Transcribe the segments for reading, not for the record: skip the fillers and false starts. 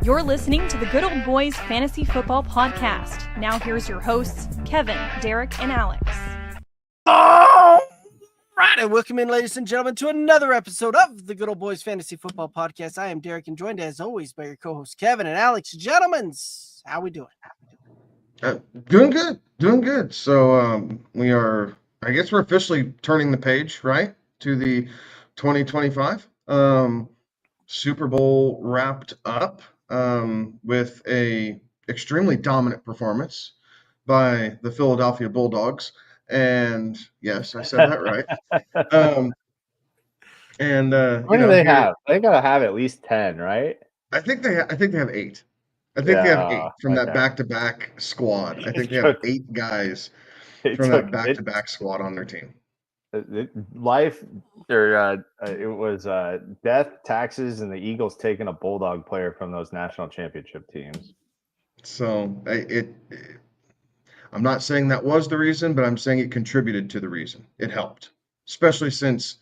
You're listening to the Good Old Boys Fantasy Football Podcast. Now here's your hosts, Kevin, Derek, and Alex. All right, and welcome in, ladies and gentlemen, to another episode of the Good Old Boys Fantasy Football Podcast. I am Derek, and joined as always by your co-hosts Kevin and Alex. Gentlemen, how we doing? Doing good. So we're officially turning the page, right, to the 2025 Super Bowl wrapped up with a extremely dominant performance by the Philadelphia Bulldogs. And yes, I said that right. How many do they have? They gotta have at least 10, right? I think they have 8. I think they have 8 from that back-to-back squad. I think they have 8 guys from that back-to-back squad on their team. It was death, taxes, and the Eagles taking a Bulldog player from those national championship teams. So I'm not saying that was the reason, but I'm saying it contributed to the reason. It helped, especially since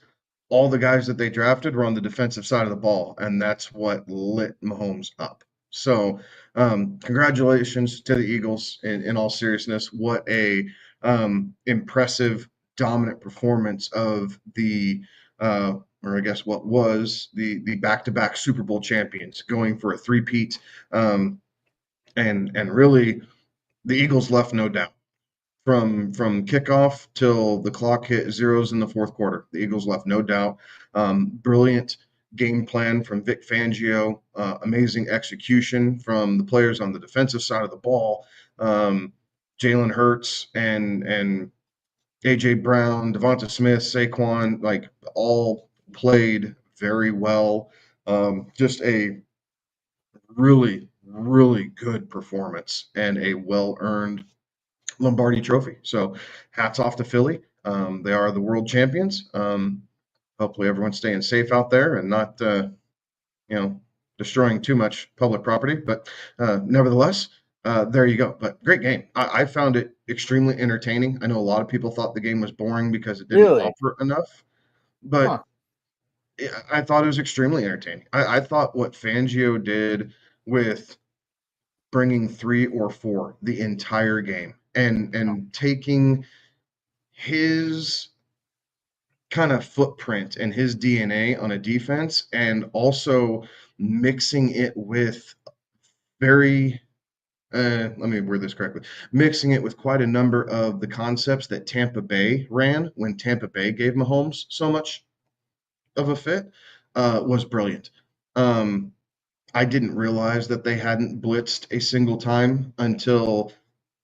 all the guys that they drafted were on the defensive side of the ball, and that's what lit Mahomes up. So congratulations to the Eagles in all seriousness. What a impressive, dominant performance of the or I guess what was the back-to-back Super Bowl champions going for a three-peat. And really the Eagles left no doubt. From kickoff till the clock hit zeros in the fourth quarter, the Eagles left no doubt. Brilliant game plan from Vic Fangio, amazing execution from the players on the defensive side of the ball. Jalen Hurts and A.J. Brown, Devonta Smith, Saquon, like all played very well. Just a really, really good performance and a well-earned Lombardi Trophy. So hats off to Philly. They are the world champions. Hopefully everyone's staying safe out there and not, destroying too much public property. But nevertheless, there you go. But great game. I found it extremely entertaining. I know a lot of people thought the game was boring because it didn't offer enough. But I thought it was extremely entertaining. I thought what Fangio did with bringing 3 or 4 the entire game and taking his kind of footprint and his DNA on a defense and also mixing it with let me word this correctly, mixing it with quite a number of the concepts that Tampa Bay ran when Tampa Bay gave Mahomes so much of a fit was brilliant. I didn't realize that they hadn't blitzed a single time until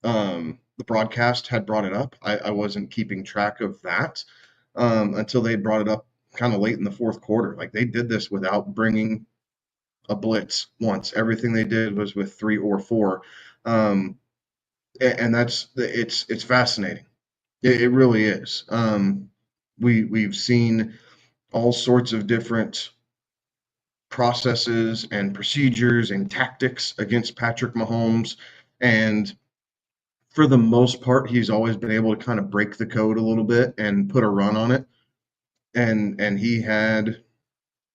the broadcast had brought it up. I wasn't keeping track of that until they brought it up kind of late in the fourth quarter. Like they did this without bringing a blitz once. Everything they did was with 3 or 4, and it's fascinating. It really is. We've seen all sorts of different processes and procedures and tactics against Patrick Mahomes, and for the most part, he's always been able to kind of break the code a little bit and put a run on it. And he had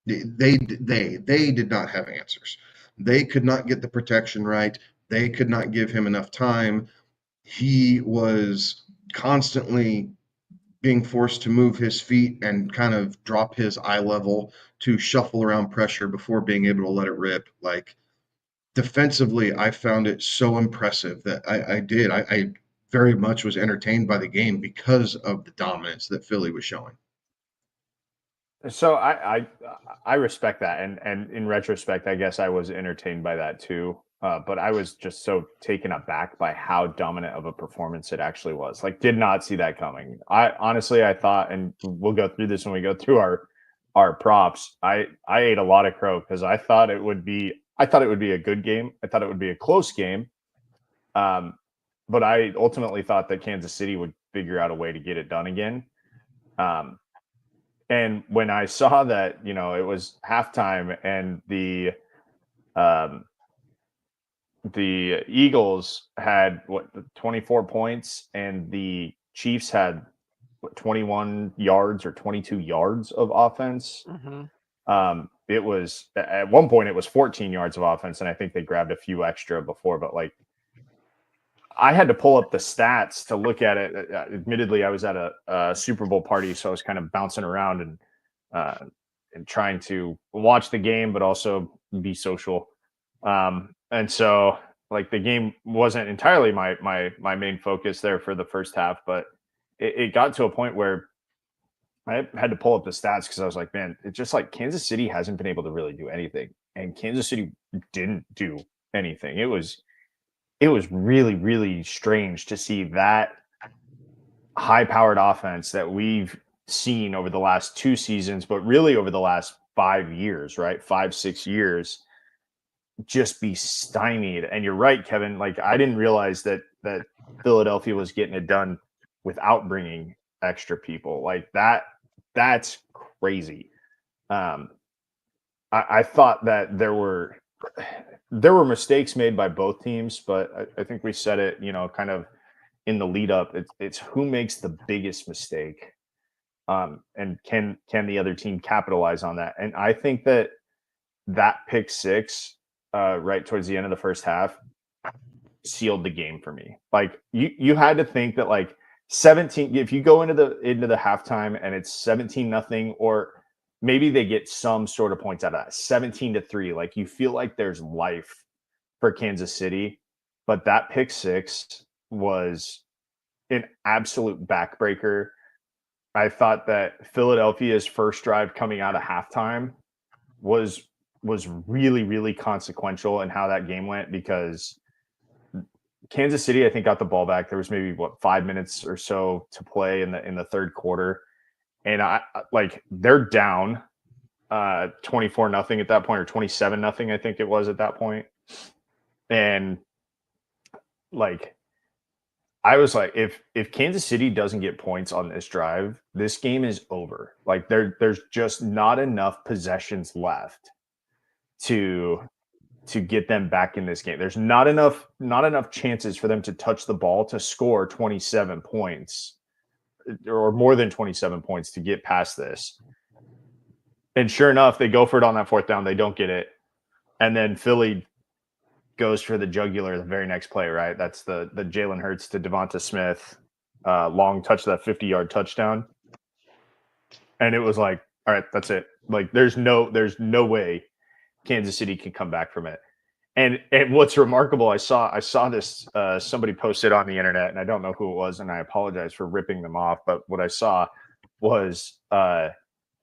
they did not have answers. They could not get the protection right. They could not give him enough time. He was constantly being forced to move his feet and kind of drop his eye level to shuffle around pressure before being able to let it rip. Like defensively, I found it so impressive that I very much was entertained by the game because of the dominance that Philly was showing. So I respect that, and in retrospect, I guess I was entertained by that too. But I was just so taken aback by how dominant of a performance it actually was. Like, did not see that coming. I honestly thought, and we'll go through this when we go through our props. I ate a lot of crow because I thought it would be a good game. I thought it would be a close game. But I ultimately thought that Kansas City would figure out a way to get it done again. And when I saw that, it was halftime and the Eagles had 24 points and the Chiefs had 21 yards or 22 yards of offense. Mm-hmm. it was at one point it was 14 yards of offense, and I think they grabbed a few extra before, but like I had to pull up the stats to look at it. Admittedly, I was at a Super Bowl party, so I was kind of bouncing around and trying to watch the game, but also be social. And so, like, the game wasn't entirely my main focus there for the first half, but it got to a point where I had to pull up the stats because I was like, man, it's just like Kansas City hasn't been able to really do anything, and Kansas City didn't do anything. It was really, really strange to see that high-powered offense that we've seen over the last 2 seasons, but really over the last 5 years, right? 5, 6 years, just be stymied. And you're right, Kevin. Like, I didn't realize that Philadelphia was getting it done without bringing extra people. Like that's crazy. I thought that there were mistakes made by both teams, but I think we said it, kind of in the lead up. It's who makes the biggest mistake, and can the other team capitalize on that? And I think that pick six, right towards the end of the first half, sealed the game for me. Like you had to think that like 17, if you go into the halftime and it's 17-0, or maybe they get some sort of points out of that 17-3, like you feel like there's life for Kansas City. But that pick six was an absolute backbreaker. I thought that Philadelphia's first drive coming out of halftime was really, really consequential in how that game went, because Kansas City, I think, got the ball back. There was maybe 5 minutes or so to play in the third quarter, and they're down 24-0 at that point, or 27-0, I think it was at that point. And like, I was like, if Kansas City doesn't get points on this drive, this game is over. Like there's just not enough possessions left to get them back in this game. There's not enough chances for them to touch the ball to score 27 points or more than 27 points to get past this. And sure enough, they go for it on that fourth down. They don't get it. And then Philly goes for the jugular the very next play, right? That's the Jalen Hurts to Devonta Smith long touch, that 50-yard touchdown. And it was like, all right, that's it. Like there's no way Kansas City can come back from it. And what's remarkable, I saw this, somebody posted on the internet, and I don't know who it was, and I apologize for ripping them off, but what I saw was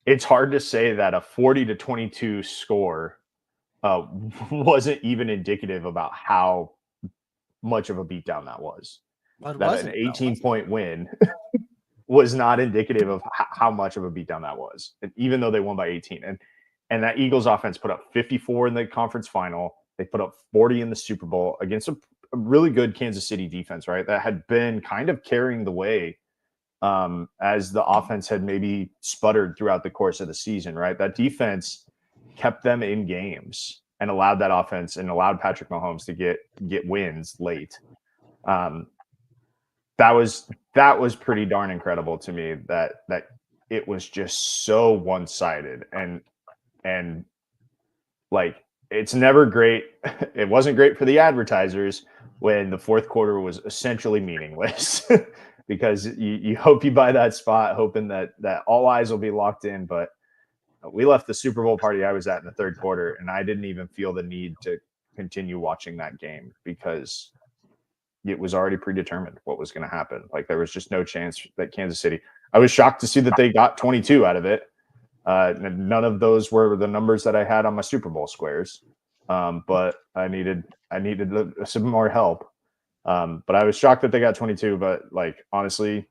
it's hard to say that a 40-22 score wasn't even indicative about how much of a beatdown that was. That an 18-point win was not indicative of how much of a beatdown that was, and even though they won by 18. And that Eagles offense put up 54 in the conference final. They put up 40 in the Super Bowl against a really good Kansas City defense, right? That had been kind of carrying the way as the offense had maybe sputtered throughout the course of the season, right? That defense kept them in games and allowed that offense and allowed Patrick Mahomes to get wins late. That was pretty darn incredible to me, that it was just so one-sided, and like, it's never great. It wasn't great for the advertisers when the fourth quarter was essentially meaningless because you hope you buy that spot hoping that all eyes will be locked in. But we left the Super Bowl party I was at in the third quarter, and I didn't even feel the need to continue watching that game because it was already predetermined what was going to happen. Like, there was just no chance that Kansas City. I was shocked to see that they got 22 out of it. None of those were the numbers that I had on my Super Bowl squares, but I needed some more help. But I was shocked that they got 22. But like, honestly,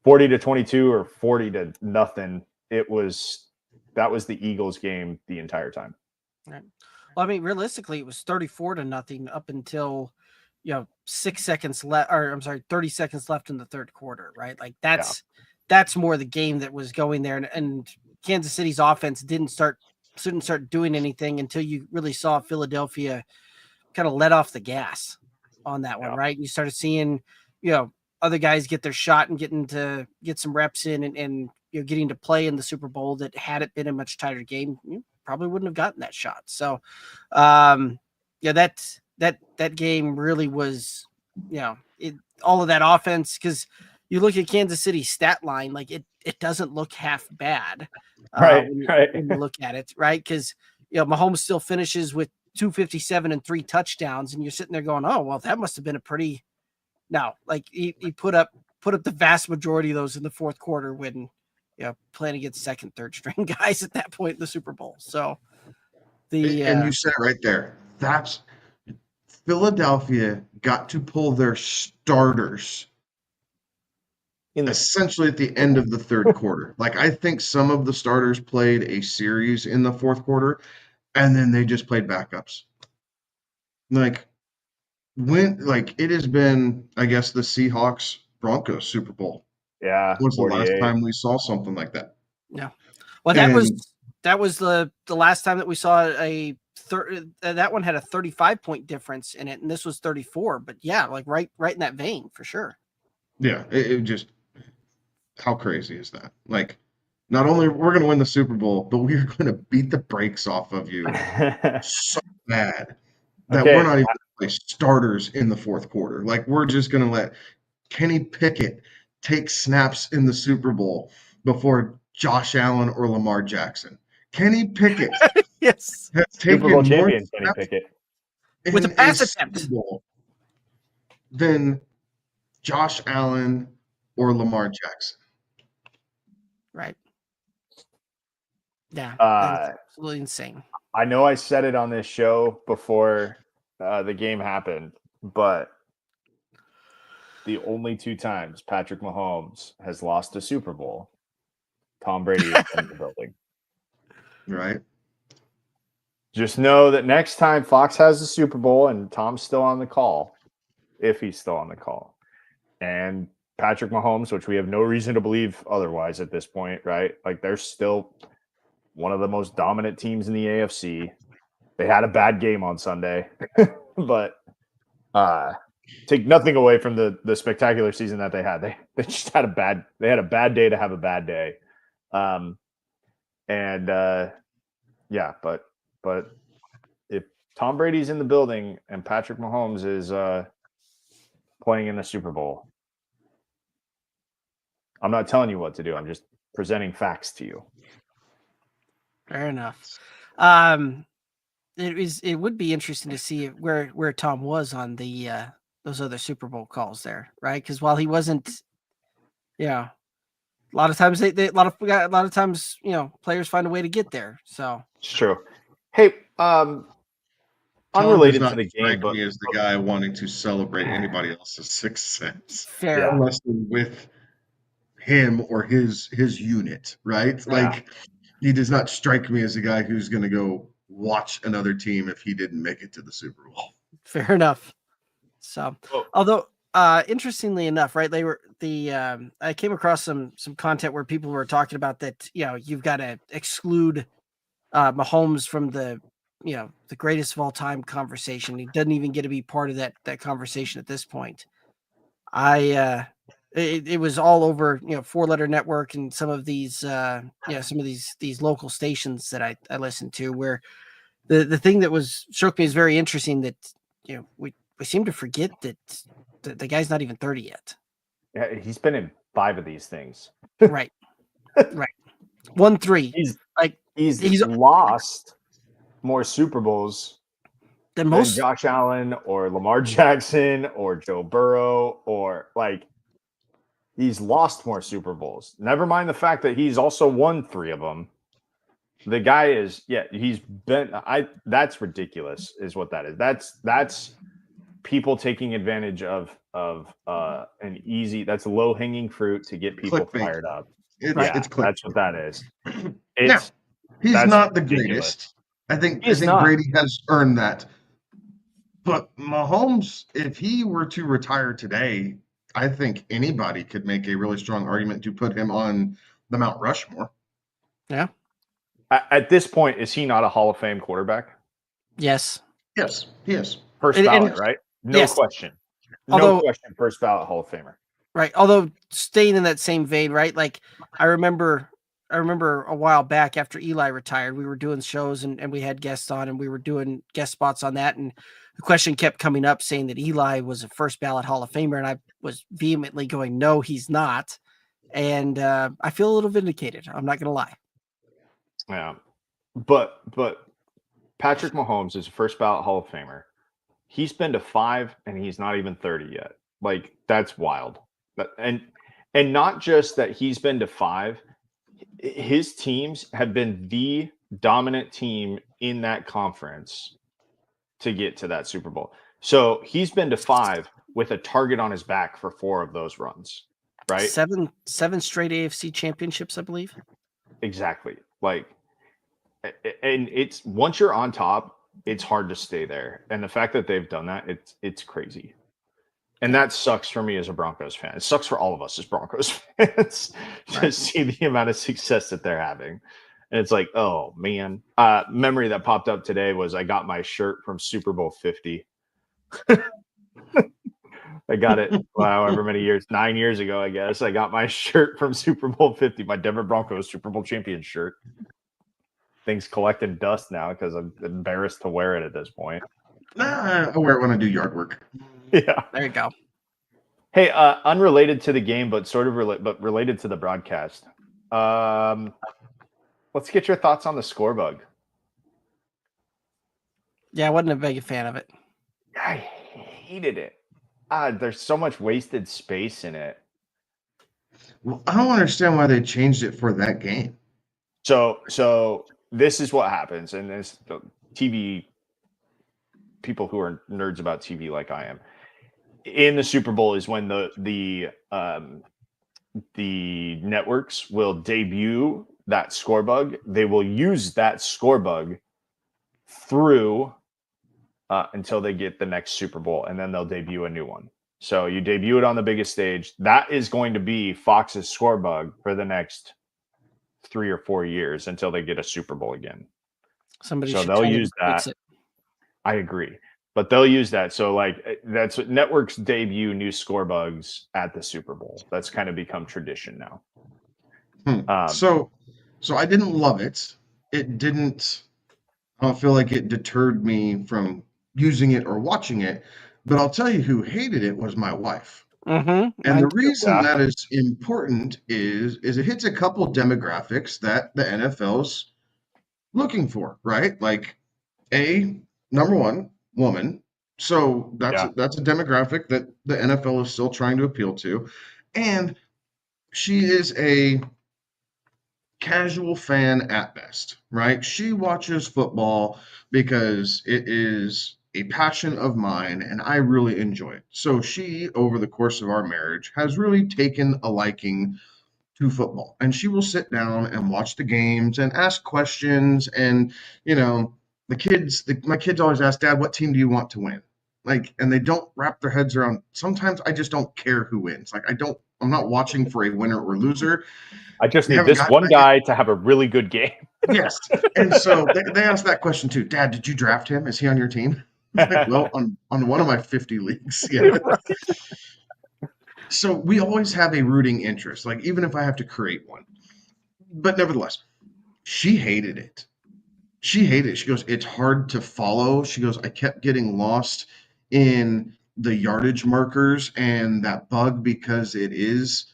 40-22 or 40-0, that was the Eagles game the entire time. Right. Well, I mean, realistically, it was 34-0 up until 6 seconds left, or I'm sorry, 30 seconds left in the third quarter, right? Like that's more the game that was going there, and Kansas City's offense didn't start doing anything until you really saw Philadelphia kind of let off the gas on that one, right? And you started seeing, other guys get their shot and get some reps in, and getting to play in the Super Bowl. That had it been a much tighter game, probably wouldn't have gotten that shot. So, yeah, that game really was, all of that offense, because you look at Kansas City's stat line, like it doesn't look half bad, Right. when you look at it, right? Because Mahomes still finishes with 257 and 3 touchdowns, and you're sitting there going, oh well, that must have been a pretty. No, like he put up the vast majority of those in the fourth quarter when playing against second, third string guys at that point in the Super Bowl. So And you said it right there. That's Philadelphia got to pull their starters essentially at the end of the third quarter. Like, I think some of the starters played a series in the fourth quarter, and then they just played backups. Like, it has been, I guess, the Seahawks Broncos Super Bowl. Yeah. When's the last 48. time we saw something like that? Yeah. Well, that was the last time that we saw that one had a 35-point difference in it, and this was 34. But yeah, like right in that vein for sure. Yeah, it just, how crazy is that? Like, not only we're going to win the Super Bowl, but we're going to beat the brakes off of you so bad that we're not even going to play starters in the fourth quarter. Like, we're just going to let Kenny Pickett take snaps in the Super Bowl before Josh Allen or Lamar Jackson. Kenny Pickett yes, has Super Bowl taken champion Kenny Pickett with a pass attempt than Josh Allen or Lamar Jackson. Right. Yeah, that's absolutely insane. I know I said it on this show before the game happened, but the only 2 times Patrick Mahomes has lost a Super Bowl, Tom Brady is in the building. Right. Just know that next time Fox has a Super Bowl and Tom's still on the call, if he's still on the call, and Patrick Mahomes, which we have no reason to believe otherwise at this point, right? Like, they're still one of the most dominant teams in the AFC. They had a bad game on Sunday, but take nothing away from the spectacular season that they had. They just had a bad day to have a bad day. Yeah, but if Tom Brady's in the building and Patrick Mahomes is playing in the Super Bowl, I'm not telling you what to do. I'm just presenting facts to you. Fair enough. It would be interesting to see where Tom was on the those other Super Bowl calls there, right? Because while he wasn't, a lot of times a lot of times players find a way to get there. So it's true. Hey, unrelated to the game, but me as the guy wanting to celebrate anybody else's success. Fair, unless they're with him or his unit, right? Yeah. Like, he does not strike me as a guy who's going to go watch another team if he didn't make it to the Super Bowl. Fair enough. So, although interestingly enough, right, I came across some content where people were talking about that, you've got to exclude Mahomes from the greatest of all time conversation. He doesn't even get to be part of that conversation at this point. It was all over, 4-letter network and some of these, some of these local stations that I listened to, where the thing that struck me as very interesting that, we seem to forget that the guy's not even 30 yet. Yeah, he's been in 5 of these things. Right. Right. 1-3. He's lost more Super Bowls than most Josh Allen or Lamar Jackson or Joe Burrow, or he's lost more Super Bowls. Never mind the fact that he's also won 3 of them. The guy is, that's ridiculous is what that is. That's people taking advantage of an easy, that's low hanging fruit to get people fired up. It's that's what that is. He's not the greatest. I think Brady has earned that. But Mahomes, if he were to retire today, I think anybody could make a really strong argument to put him on the Mount Rushmore. Yeah. At this point, is he not a Hall of Fame quarterback? Yes. Yes, he is. First ballot, right? No question. No question. First ballot Hall of Famer. Right. Although staying in that same vein, right? Like, I remember I remember a while back after Eli retired, we were doing shows and we had guests on and we were doing guest spots on that. And the question kept coming up saying that Eli was a first ballot Hall of Famer. And I was vehemently going, no, he's not. And I feel a little vindicated. I'm not going to lie. Yeah. But Patrick Mahomes is a first ballot Hall of Famer. He's been to 5 and he's not even 30 yet. Like, that's wild. And not just that he's been to 5, his teams have been the dominant team in that conference to get to that Super Bowl. So he's been to 5 with a target on his back for 4 of those runs, right? Seven straight AFC championships, I believe. Exactly. Like, and it's once you're on top, it's hard to stay there. And the fact that they've done that, it's crazy. And that sucks for me as a Broncos fan. It sucks for all of us as Broncos fans to see the amount of success that they're having. And it's like, oh, man. Memory that popped up today was I got my shirt from Super Bowl 50. I got it however many years, 9 years ago, I guess. I got my shirt from Super Bowl 50, my Denver Broncos Super Bowl champion shirt. Things collecting dust now because I'm embarrassed to wear it at this point. I wear it when I do yard work. Yeah. There you go. Hey, unrelated to the game, but sort of related to the broadcast. Let's get your thoughts on the score bug. Yeah, I wasn't a big fan of it. I hated it. There's so much wasted space in it. Well, I don't understand why they changed it for that game. So this is what happens, and this TV people who are nerds about TV like I am. In the Super Bowl is when the networks will debut that score bug. They will use that score bug through until they get the next Super Bowl, and then they'll debut a new one. So you debut it on the biggest stage. That is going to be Fox's score bug for the next 3 or 4 years until they get a Super Bowl again. So they'll use that. I agree. But they'll use that. So, like, that's what networks debut new score bugs at the Super Bowl. That's kind of become tradition now. So I didn't love it. It didn't. I don't feel like it deterred me from using it or watching it. But I'll tell you who hated it was my wife. Mm-hmm. And the reason that is important is it hits a couple demographics that the NFL's looking for, right? Like, number one, woman. So that's a demographic that the NFL is still trying to appeal to. And she is a casual fan at best, right? She watches football because it is a passion of mine and I really enjoy it. So she, over the course of our marriage, has really taken a liking to football. And she will sit down and watch the games and ask questions. And, you know, my kids always ask, Dad, what team do you want to win? Like, and they don't wrap their heads around. Sometimes I just don't care who wins. Like, I'm not watching for a winner or loser. I just need this one guy to have a really good game. Yes. And so they asked that question too. Dad, did you draft him? Is he on your team? Like, well, on one of my 50 leagues. Yeah. So we always have a rooting interest, like even if I have to create one. But nevertheless, she hated it. She hated it. She goes, it's hard to follow. She goes, I kept getting lost in the yardage markers and that bug because it is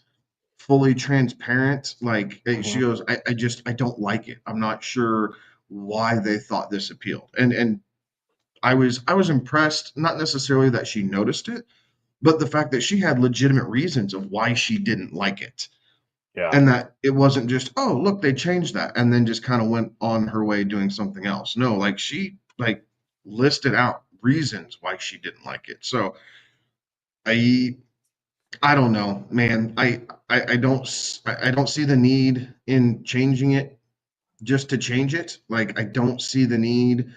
fully transparent. Like she goes, I don't like it. I'm not sure why they thought this appealed. And I was impressed, not necessarily that she noticed it, but the fact that she had legitimate reasons of why she didn't like it. Yeah. And that it wasn't just, oh, look, they changed that and then just kind of went on her way doing something else. No, like she listed out reasons why she didn't like it. So I don't know, man. I don't see the need in changing it just to change it. Like I don't see the need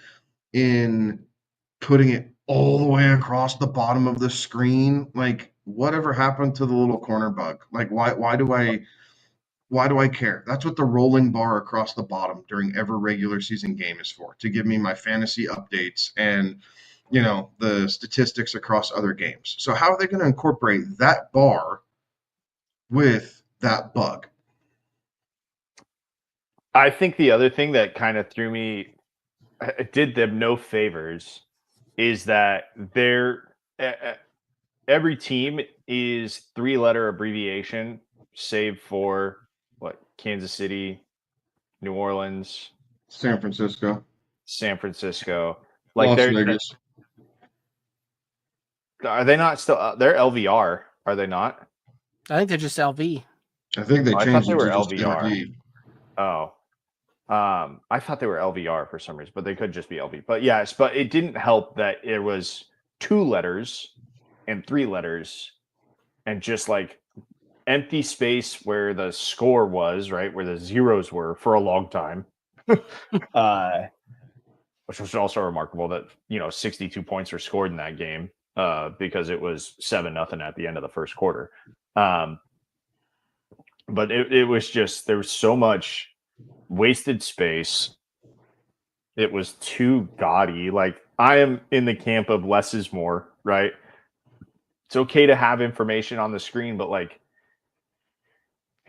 in putting it all the way across the bottom of the screen. Like whatever happened to the little corner bug? Like why do I care? That's what the rolling bar across the bottom during every regular season game is for, to give me my fantasy updates and, you know, the statistics across other games. So how are they going to incorporate that bar with that bug? I think the other thing that kind of threw me, it did them no favors, is that every team is 3-letter abbreviation, save for Kansas City, New Orleans, San Francisco, San Francisco. Like Las Vegas. are they not still? They're LVR, are they not? I think they're just LV. I think they I thought changed they it were to just LVR. LV. Oh, I thought they were LVR for some reason, but they could just be LV. But yes, but it didn't help that it was 2 letters and 3 letters and just like empty space where the score was, right, where the zeros were for a long time. Which was also remarkable that 62 points were scored in that game because it was 7-0 at the end of the first quarter. But it was just, there was so much wasted space. It was too gaudy. Like, I am in the camp of less is more, right? It's okay to have information on the screen, but like,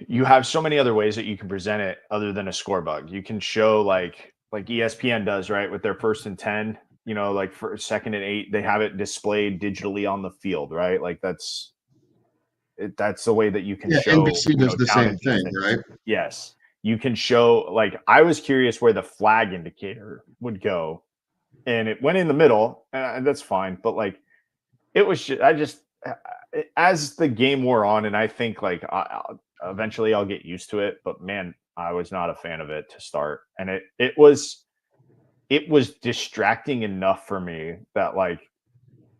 you have so many other ways that you can present it other than a score bug. You can show like ESPN does, right, with their 1st and 10, like for 2nd and 8, they have it displayed digitally on the field, right? Like that's the way that you can show. NBC does the down same and thing, distance. right? Yes, you can show. Like, I was curious where the flag indicator would go, and it went in the middle, and that's fine. But like, it was as the game wore on, and I think like eventually I'll get used to it. But man, I was not a fan of it to start, and it was distracting enough for me that like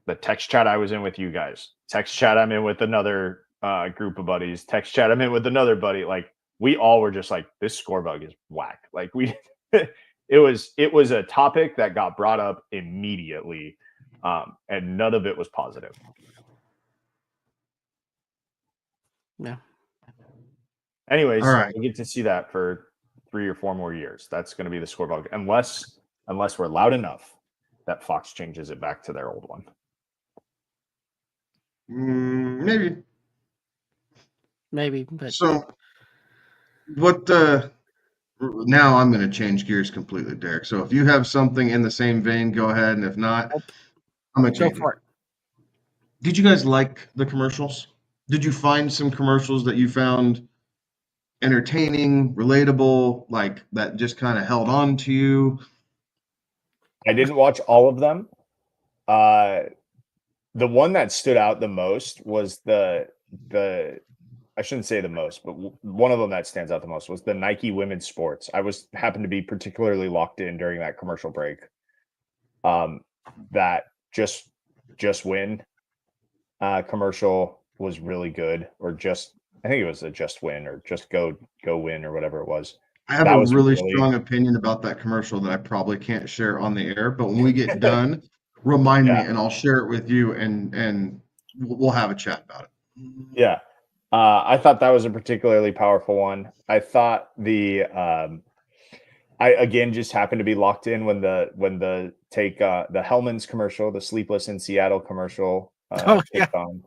the text chat I was in with you guys, text chat I'm in with another group of buddies, text chat I'm in with another buddy, like we all were just like, this score bug is whack. Like it was a topic that got brought up immediately, and none of it was positive. Yeah. Anyways, All right. we get to see that for 3 or 4 more years. That's going to be the score bug, unless we're loud enough that Fox changes it back to their old one. Maybe, but so what? Now I'm going to change gears completely, Derek. So if you have something in the same vein, go ahead, and if not, I'm going to go change for it. Did you guys like the commercials? Did you find some commercials that you found entertaining, relatable, like that just kind of held on to you? I didn't watch all of them. The one that stood out the most was the I shouldn't say the most, but one of them that stands out the most was the Nike women's sports. I happened to be particularly locked in during that commercial break. That just win commercial was really good, or I think it was a just win or just go win or whatever it was. I have a really strong opinion about that commercial that I probably can't share on the air, but when we get done, remind me and I'll share it with you and we'll have a chat about it. Yeah. I thought that was a particularly powerful one. I thought I again just happened to be locked in when the take the Hellman's commercial, the Sleepless in Seattle commercial kicked on.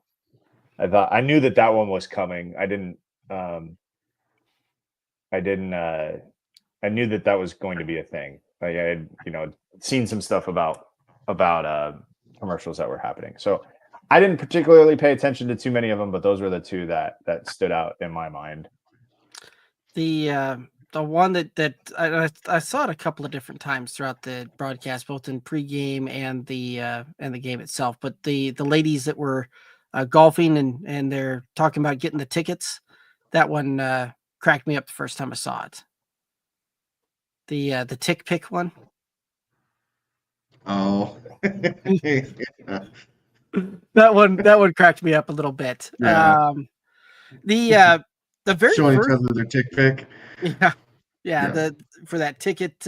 I knew that one was coming. I knew that was going to be a thing. Like, I had seen some stuff about commercials that were happening. So I didn't particularly pay attention to too many of them, but those were the 2 that stood out in my mind. The one that I saw it a couple of different times throughout the broadcast, both in pregame and the game itself. But the ladies that were golfing and they're talking about getting the tickets, that one cracked me up the first time I saw it. The tick pick one. Oh, that one cracked me up a little bit. Yeah. The very showing first, each other their tick pick. Yeah. For that ticket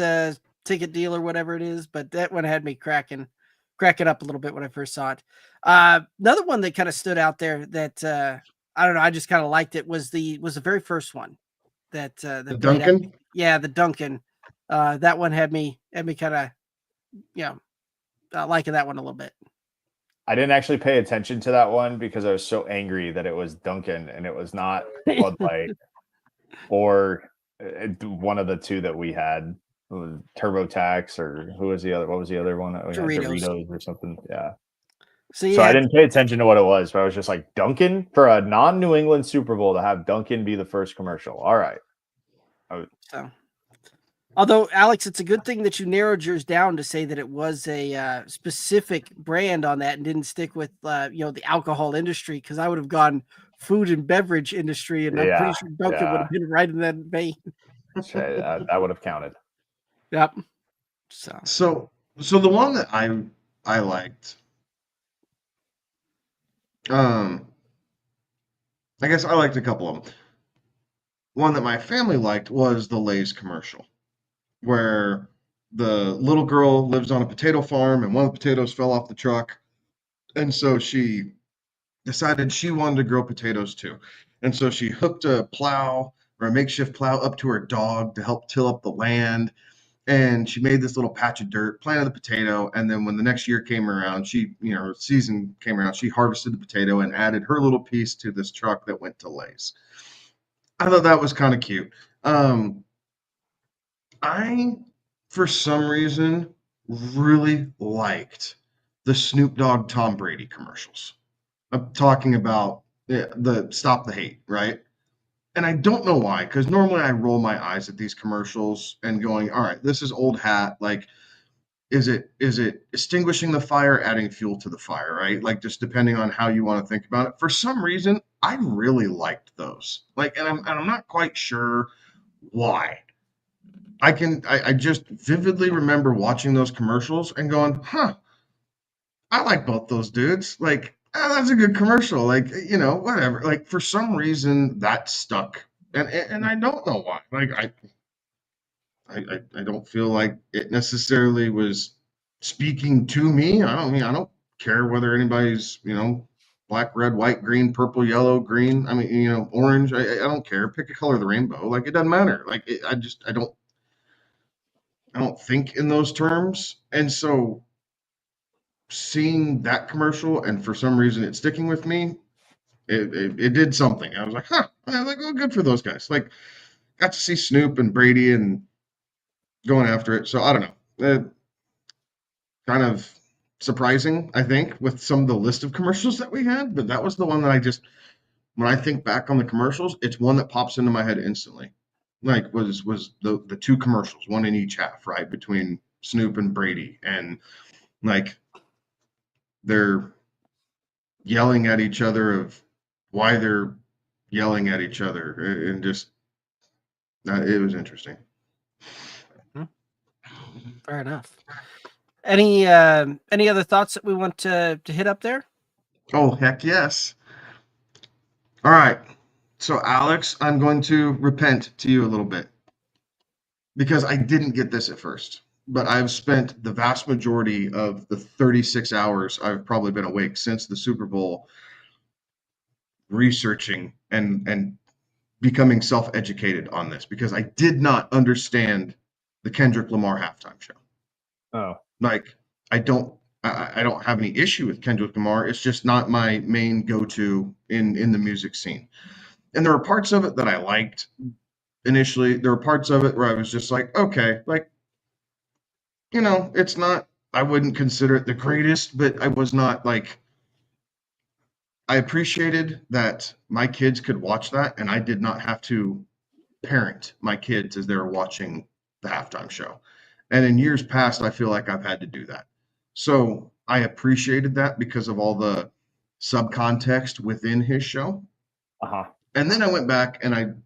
deal or whatever it is, but that one had me cracking up a little bit when I first saw it. Another one that kind of stood out there that I don't know, I just kind of liked it was the very first one that The Duncan. Yeah, the Duncan. That one had me kind of liking that one a little bit. I didn't actually pay attention to that one because I was so angry that it was Duncan and it was not Bud Light or One of the two that we had was TurboTax, or who was the other? What was the other one that we had? Doritos or something. Yeah. So, So I didn't pay attention to what it was, but I was just like, Dunkin' for a non-New England Super Bowl to have Dunkin' be the first commercial. All right. So, although Alex, it's a good thing that you narrowed yours down to say that it was a specific brand on that and didn't stick with the alcohol industry, because I would have gone food and beverage industry, and I'm pretty sure Dunkin' would have been right in that vein. That would have counted. Yep. So the one that I liked, I guess I liked a couple of them. One that my family liked was the Lay's commercial, where the little girl lives on a potato farm and one of the potatoes fell off the truck, and so she decided she wanted to grow potatoes too. And so she hooked a plow or a makeshift plow up to her dog to help till up the land. And she made this little patch of dirt, planted the potato, and then when the next year came around, season came around, she harvested the potato and added her little piece to this truck that went to Lay's. I thought that was kind of cute. I, for some reason, really liked the Snoop Dogg Tom Brady commercials. I'm talking about the Stop the Hate, right? And I don't know why, because normally I roll my eyes at these commercials and going, all right, this is old hat. Like, is it extinguishing the fire, adding fuel to the fire, right? Like, just depending on how you want to think about it. For some reason, I really liked those. Like, and I'm not quite sure why. I just vividly remember watching those commercials and going, huh, I like both those dudes. Like, that's a good commercial. Like, whatever. Like, for some reason that stuck, and I don't know why. Like, I don't feel like it necessarily was speaking to me. I don't care whether anybody's black, red, white, green, purple, yellow, green. I mean, orange. I don't care. Pick a color of the rainbow. Like, it doesn't matter. Like, I don't think in those terms, and so seeing that commercial and for some reason it's sticking with me, it did something. I was like, huh. I was like, oh, good for those guys. Like, got to see Snoop and Brady and going after it. So I don't know. Kind of surprising, I think, with some of the list of commercials that we had, but that was the one that when I think back on the commercials, it's one that pops into my head instantly. Like, was the two commercials, one in each half, right, between Snoop and Brady, and like they're yelling at each other of why they're yelling at each other, and just it was interesting. Fair enough. Any other thoughts that we want to hit up there? Oh, heck yes. All right. So, Alex, I'm going to repent to you a little bit because I didn't get this at first, but I've spent the vast majority of the 36 hours I've probably been awake since the Super Bowl researching and becoming self-educated on this, because I did not understand the Kendrick Lamar halftime show. Oh, like I don't have any issue with Kendrick Lamar. It's just not my main go-to in the music scene. And there were parts of it that I liked initially. There were parts of it where I was just like, okay, like, it's not, I wouldn't consider it the greatest, but I was not like, I appreciated that my kids could watch that and I did not have to parent my kids as they were watching the halftime show. And in years past, I feel like I've had to do that. So I appreciated that because of all the subcontext within his show. And then I went back and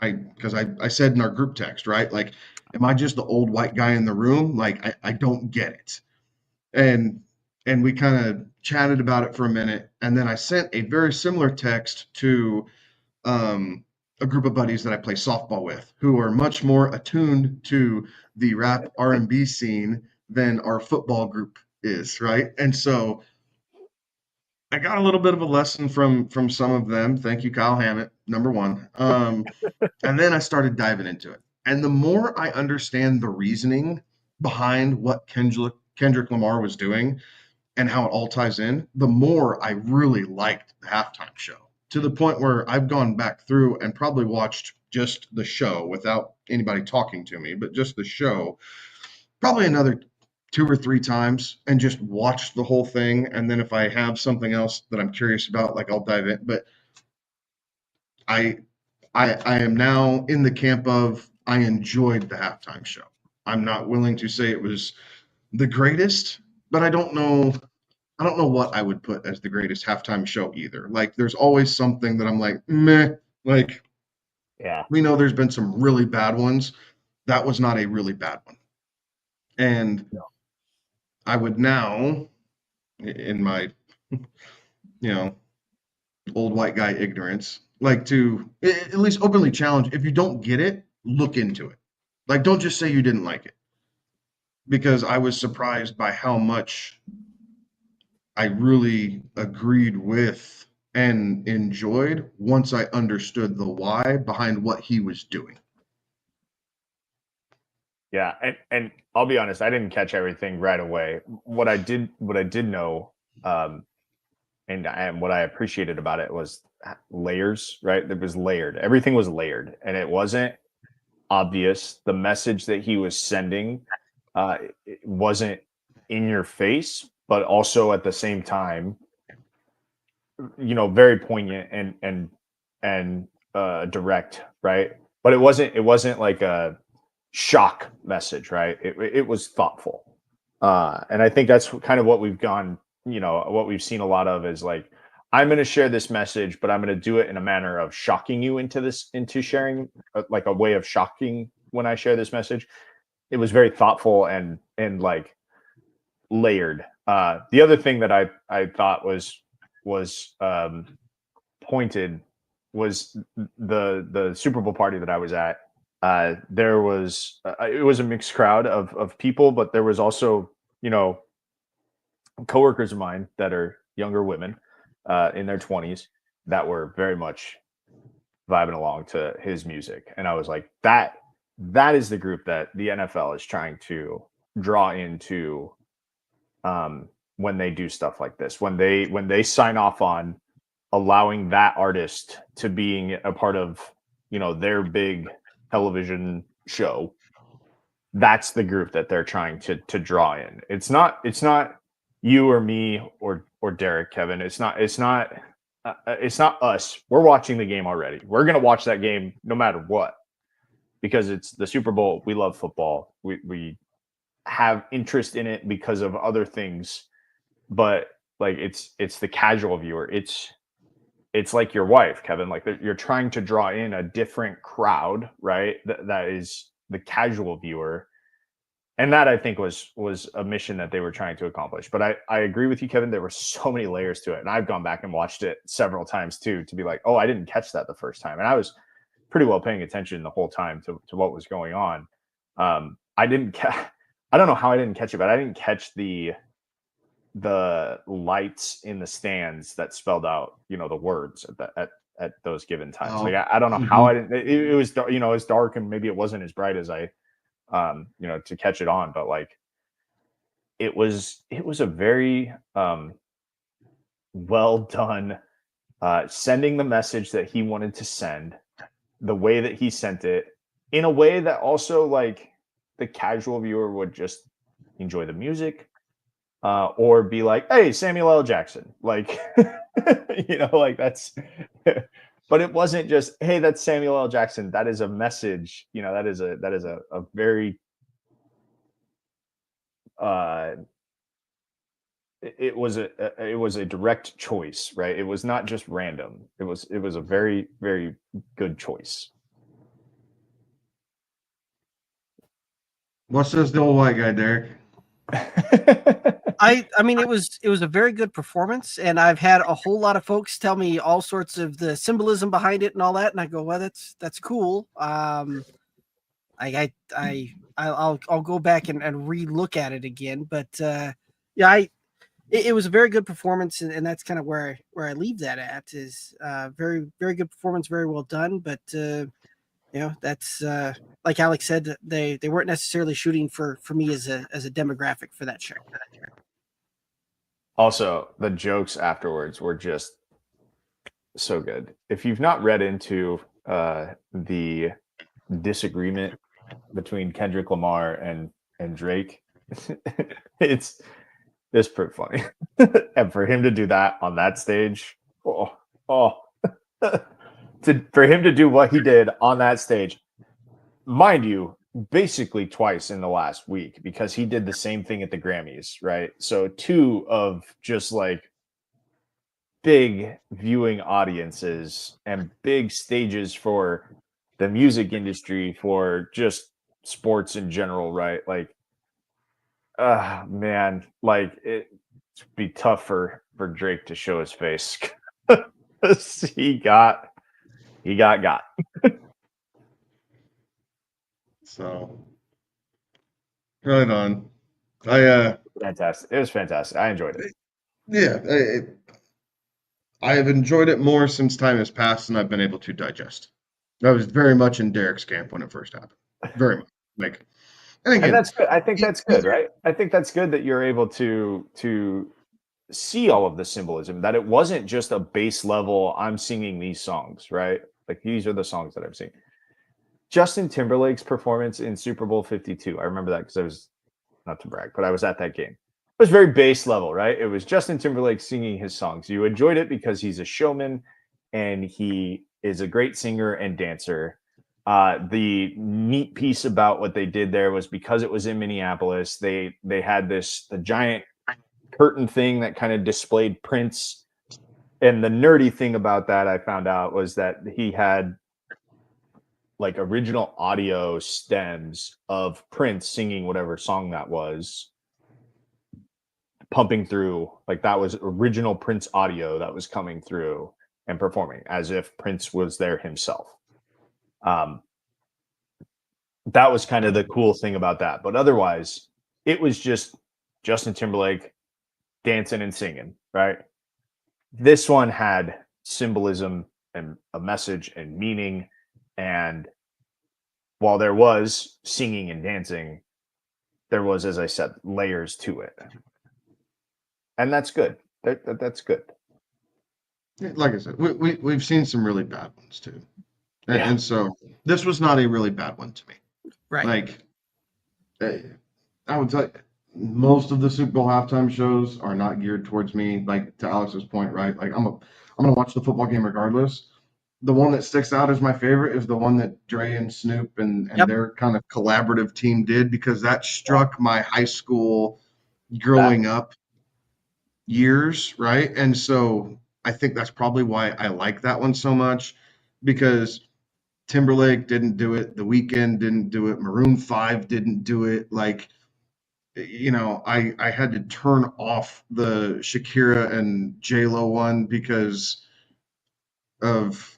because I said in our group text, right? Like, am I just the old white guy in the room? Like, I don't get it. And we kind of chatted about it for a minute. And then I sent a very similar text to a group of buddies that I play softball with, who are much more attuned to the rap R&B scene than our football group is, right? And so I got a little bit of a lesson from some of them. Thank you, Kyle Hammett, number one. And then I started diving into it. And the more I understand the reasoning behind what Kendrick Lamar was doing and how it all ties in, the more I really liked the halftime show. to the point where I've gone back through and probably watched just the show without anybody talking to me, but just the show, probably another 2 or 3 times, and just watched the whole thing. And then if I have something else that I'm curious about, like, I'll dive in. But I I am now in the camp of I enjoyed the halftime show. I'm not willing to say it was the greatest, but I don't know what I would put as the greatest halftime show either. Like, there's always something that I'm like, meh. Like, Yeah. we know there's been some really bad ones. That was not a really bad one. And No. I would now, in my, old white guy ignorance, like to at least openly challenge. If you don't get it, look into it. Like, don't just say you didn't like it. Because I was surprised by how much I really agreed with and enjoyed once I understood the why behind what he was doing. Yeah, and I'll be honest, I didn't catch everything right away. What I did know, and what I appreciated about it was layers. Right, it was layered. Everything was layered, and it wasn't obvious. The message that he was sending, it wasn't in your face, but also at the same time, very poignant and direct. Right, but it wasn't like a shock message, right? It was thoughtful. And I think that's kind of what we've gone, what we've seen a lot of is like, I'm going to share this message, but I'm going to do it in a manner of shocking you into sharing, like a way of shocking when I share this message. It was very thoughtful and like layered. The other thing that I thought was pointed was the Super Bowl party that I was at. There was it was a mixed crowd of people, but there was also coworkers of mine that are younger women in their 20s that were very much vibing along to his music, and I was like, that is the group that the NFL is trying to draw into when they do stuff like this, when they sign off on allowing that artist to being a part of their big television show. That's the group that they're trying to draw in. It's not you or me or Derek, Kevin. It's not us. We're watching the game already. We're gonna watch that game no matter what, because it's the Super Bowl. We love football. We have interest in it because of other things, but like it's the casual viewer. It's like your wife, Kevin. Like, you're trying to draw in a different crowd, right? That is the casual viewer, and that I think was a mission that they were trying to accomplish. But I agree with you, Kevin. There were so many layers to it, and I've gone back and watched it several times too to be like, oh, I didn't catch that the first time, and I was pretty well paying attention the whole time to what was going on. I didn't I don't know how I didn't catch it, but I didn't catch the lights in the stands that spelled out, the words at those given times. Oh. Like, I don't know how I didn't. It was, it was dark, and maybe it wasn't as bright as I, to catch it on. But like, it was a very well done, sending the message that he wanted to send, the way that he sent it, in a way that also like the casual viewer would just enjoy the music. Or be like, hey, Samuel L. Jackson, like, like that's, but it wasn't just, hey, that's Samuel L. Jackson. That is a message, that is a very, it was a direct choice, right? It was not just random. It was a very, very good choice. What says the old white guy, Derek? I mean, it was a very good performance, and I've had a whole lot of folks tell me all sorts of the symbolism behind it and all that, and I go, well, that's cool. I'll go back and re-look at it again, but yeah, it was a very good performance, and that's kind of where I leave that at, is very, very good performance, very well done, but that's like Alex said, they weren't necessarily shooting for me as a demographic for that show. Also, the jokes afterwards were just so good. If you've not read into the disagreement between Kendrick Lamar and Drake, it's pretty funny. And for him to do that on that stage, oh, for him to do what he did on that stage, mind you, basically twice in the last week, because he did the same thing at the Grammys, right? So two of just like big viewing audiences and big stages for the music industry, for just sports in general, right? Like, man, like it'd be tough for Drake to show his face. he got. So right on. I Fantastic. It was fantastic. I enjoyed it. yeah, I have enjoyed it more since time has passed and I've been able to digest. I was very much in Derek's camp when it first happened. Very much. Like, and And again, that's good. I think that's good, right? I think that's good that you're able to see all of the symbolism, that it wasn't just a base level, I'm singing these songs, right? Like these are the songs that I'm singing. Justin Timberlake's performance in Super Bowl 52. I remember that because I was, not to brag, but I was at that game. It was very base level, right? It was Justin Timberlake singing his songs. You enjoyed it because he's a showman and he is a great singer and dancer. The neat piece about what they did there was because it was in Minneapolis, they had the giant curtain thing that kind of displayed Prince. And the nerdy thing about that I found out was that he had like original audio stems of Prince singing whatever song that was, pumping through. Like that was original Prince audio that was coming through and performing as if Prince was there himself. That was kind of the cool thing about that. But otherwise, it was just Justin Timberlake dancing and singing, right? This one had symbolism and a message and meaning. And while there was singing and dancing, there was, as I said, layers to it. And that's good. That's good. like I said, we've seen some really bad ones too. Yeah. And so this was not a really bad one to me. Right. Like, I would say most of the Super Bowl halftime shows are not geared towards me. Like to Alex's point, right? Like I'm gonna watch the football game regardless. The one that sticks out as my favorite is the one that Dre and Snoop and Yep. their kind of collaborative team did, because that struck my high school growing up years, right? And so I think that's probably why I like that one so much, because Timberlake didn't do it, The Weeknd didn't do it, Maroon 5 didn't do it. Like, I had to turn off the Shakira and J-Lo one because of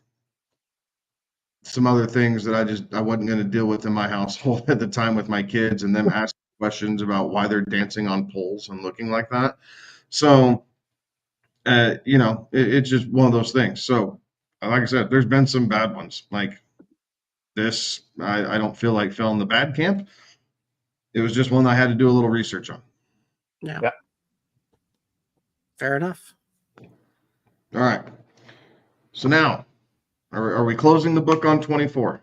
some other things that I wasn't going to deal with in my household at the time with my kids, and them asking questions about why they're dancing on poles and looking like that. So, it's just one of those things. So, like I said, there's been some bad ones. Like this, I don't feel like fell in the bad camp. It was just one I had to do a little research on. Yeah. Fair enough. All right. So now, are we closing the book on 24?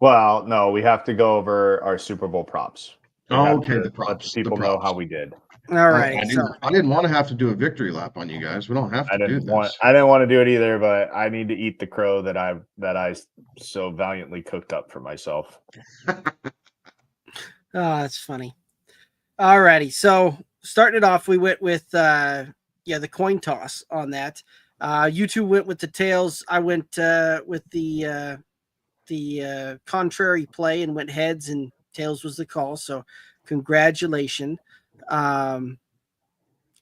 Well, no, we have to go over our Super Bowl props. Okay, the Let props. people know how we did. All right. I didn't want to have to do a victory lap on you guys. We don't have to do this. I didn't want to do it either, but I need to eat the crow that I so valiantly cooked up for myself. Oh, that's funny. All righty. So starting it off, we went with the coin toss on that. You two went with the tails. I went with the contrary play and went heads, and tails was the call. So congratulations on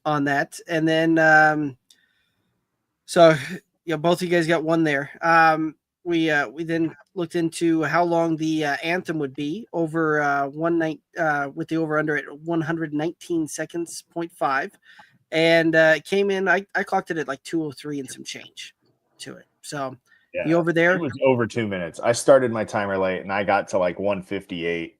that. And then both of you guys got one there. We then looked into how long the anthem would be over one night with the over under at 119 seconds, 0.5. And it came in, I clocked it at like 2:03 and some change to it. So yeah, you over there? It was over 2 minutes. I started my timer late and I got to like 1:58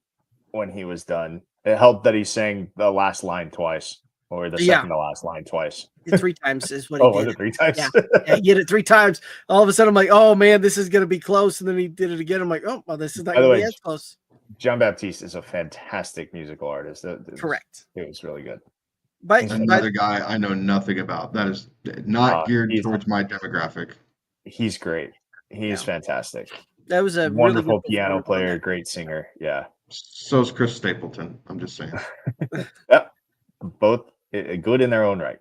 when he was done. It helped that he sang the last line twice. or the Yeah. second to last line twice. 3 times is what he Oh, did. was it 3 times? Yeah, he did it 3 times. All of a sudden, I'm like, oh man, this is gonna be close. And then he did it again. I'm like, oh well, this is not By the gonna way, be as close. John Baptiste is a fantastic musical artist. Correct. It was really good. But Another guy I know nothing about. That is not geared towards my demographic. He's great. He's fantastic. that was a Wonderful really good piano performance on player, that. great singer. Yeah. So's Chris Stapleton. I'm just saying. Yep. Both good in their own right.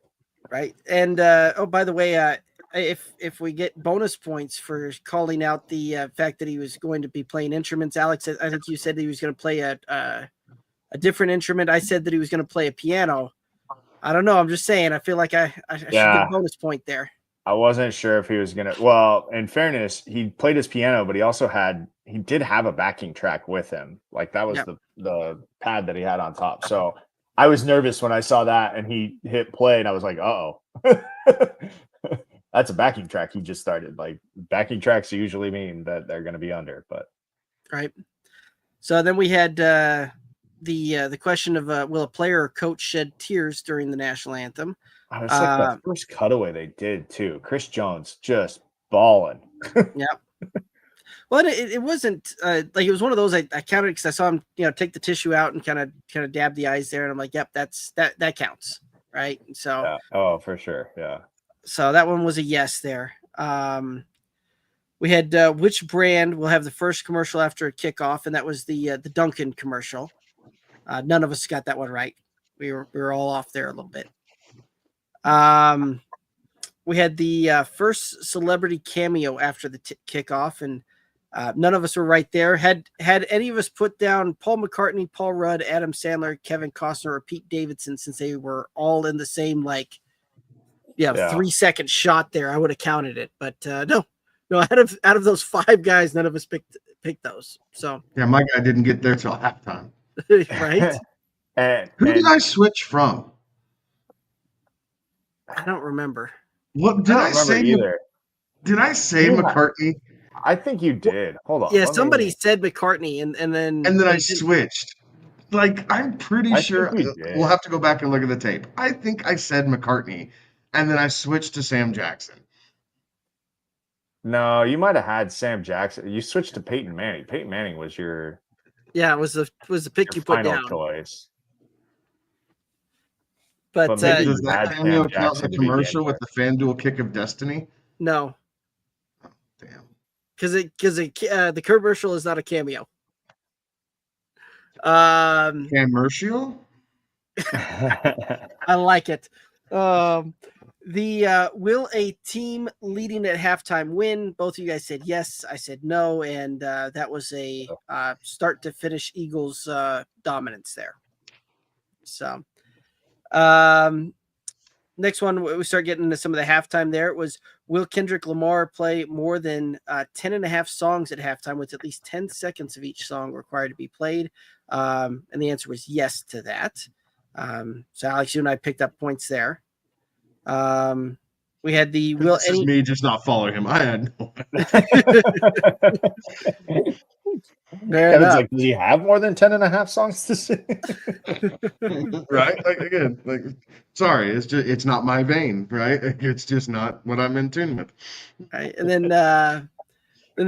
Right. And oh, by the way, if we get bonus points for calling out the fact that he was going to be playing instruments, Alex, I think you said that he was going to play a different instrument. I said that he was going to play a piano. I don't know. I'm just saying. I feel like I should get a bonus point there. I wasn't sure if he was gonna. Well, in fairness, he played his piano, but he did have a backing track with him. Like that was the pad that he had on top. So I was nervous when I saw that, and he hit play, and I was like, "Uh-oh, that's a backing track." He just started. Like backing tracks usually mean that they're going to be under, but right. So then we had the question of will a player or coach shed tears during the national anthem? I was like the first cutaway they did too. Chris Jones just balling. Yeah. Well, it wasn't like it was one of those I counted because I saw him, take the tissue out and kind of dab the eyes there, and I'm like, yep, that counts, right? So, yeah. Oh, for sure, yeah. So that one was a yes there. We had which brand will have the first commercial after a kickoff, and that was the Dunkin' commercial. None of us got that one right. We were all off there a little bit. We had the first celebrity cameo after the kickoff, and none of us were right there. Had any of us put down Paul McCartney, Paul Rudd, Adam Sandler, Kevin Costner, or Pete Davidson, since they were all in the same 3-second shot there, I would have counted it. But no, out of those 5 guys, none of us picked those. So yeah, my guy didn't get there till halftime. Right. Who did I switch from? I don't remember. What did I say either? Did I say McCartney? I think you did. Hold on. Yeah, somebody said McCartney, and then I switched. Like I'm pretty sure we'll have to go back and look at the tape. I think I said McCartney, and then I switched to Sam Jackson. No, you might have had Sam Jackson. You switched to Peyton Manning. Peyton Manning was your it was the pick you put down. Choice. But does that cameo count the commercial with the FanDuel kick of destiny? No. Oh, damn. Because the commercial is not a cameo. Commercial? I like it. Will a team leading at halftime win? Both of you guys said yes. I said no, and that was a start to finish Eagles dominance there. So, next one, we start getting into some of the halftime there. It was, will Kendrick Lamar play more than 10 and a half songs at halftime with at least 10 seconds of each song required to be played? And the answer was yes to that. So Alex, you and I picked up points there. We had the this is me just not following him. I had no Kevin's like, does he have more than 10 and a half songs to sing? Right? Like again, sorry, it's not my vein, right? It's just not what I'm in tune with. Right. And then the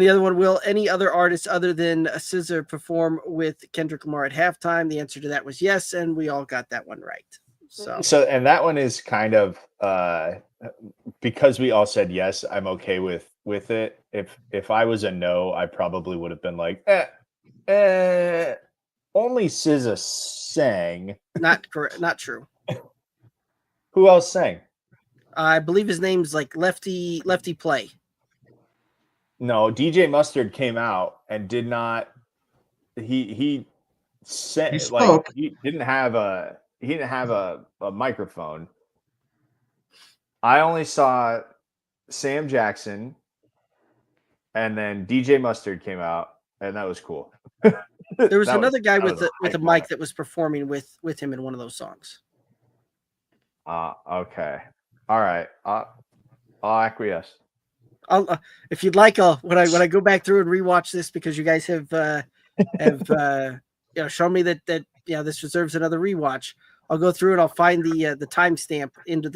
other one, will any other artist other than SZA perform with Kendrick Lamar at halftime? The answer to that was yes, and we all got that one right. So and that one is kind of because we all said yes, I'm okay with it. If I was a no, I probably would have been like, only SZA sang. Not correct. Not true. Who else sang? I believe his name's like Lefty Play. No, DJ Mustard came out and did not. He said he spoke. He didn't have a microphone. I only saw Sam Jackson, and then DJ Mustard came out, and that was cool. There was another guy with a mic that was performing with him in one of those songs. Okay, all right. I'll acquiesce. If you'd like, when I go back through and rewatch this, because you guys have shown me that this deserves another rewatch. I'll go through and I'll find the timestamp into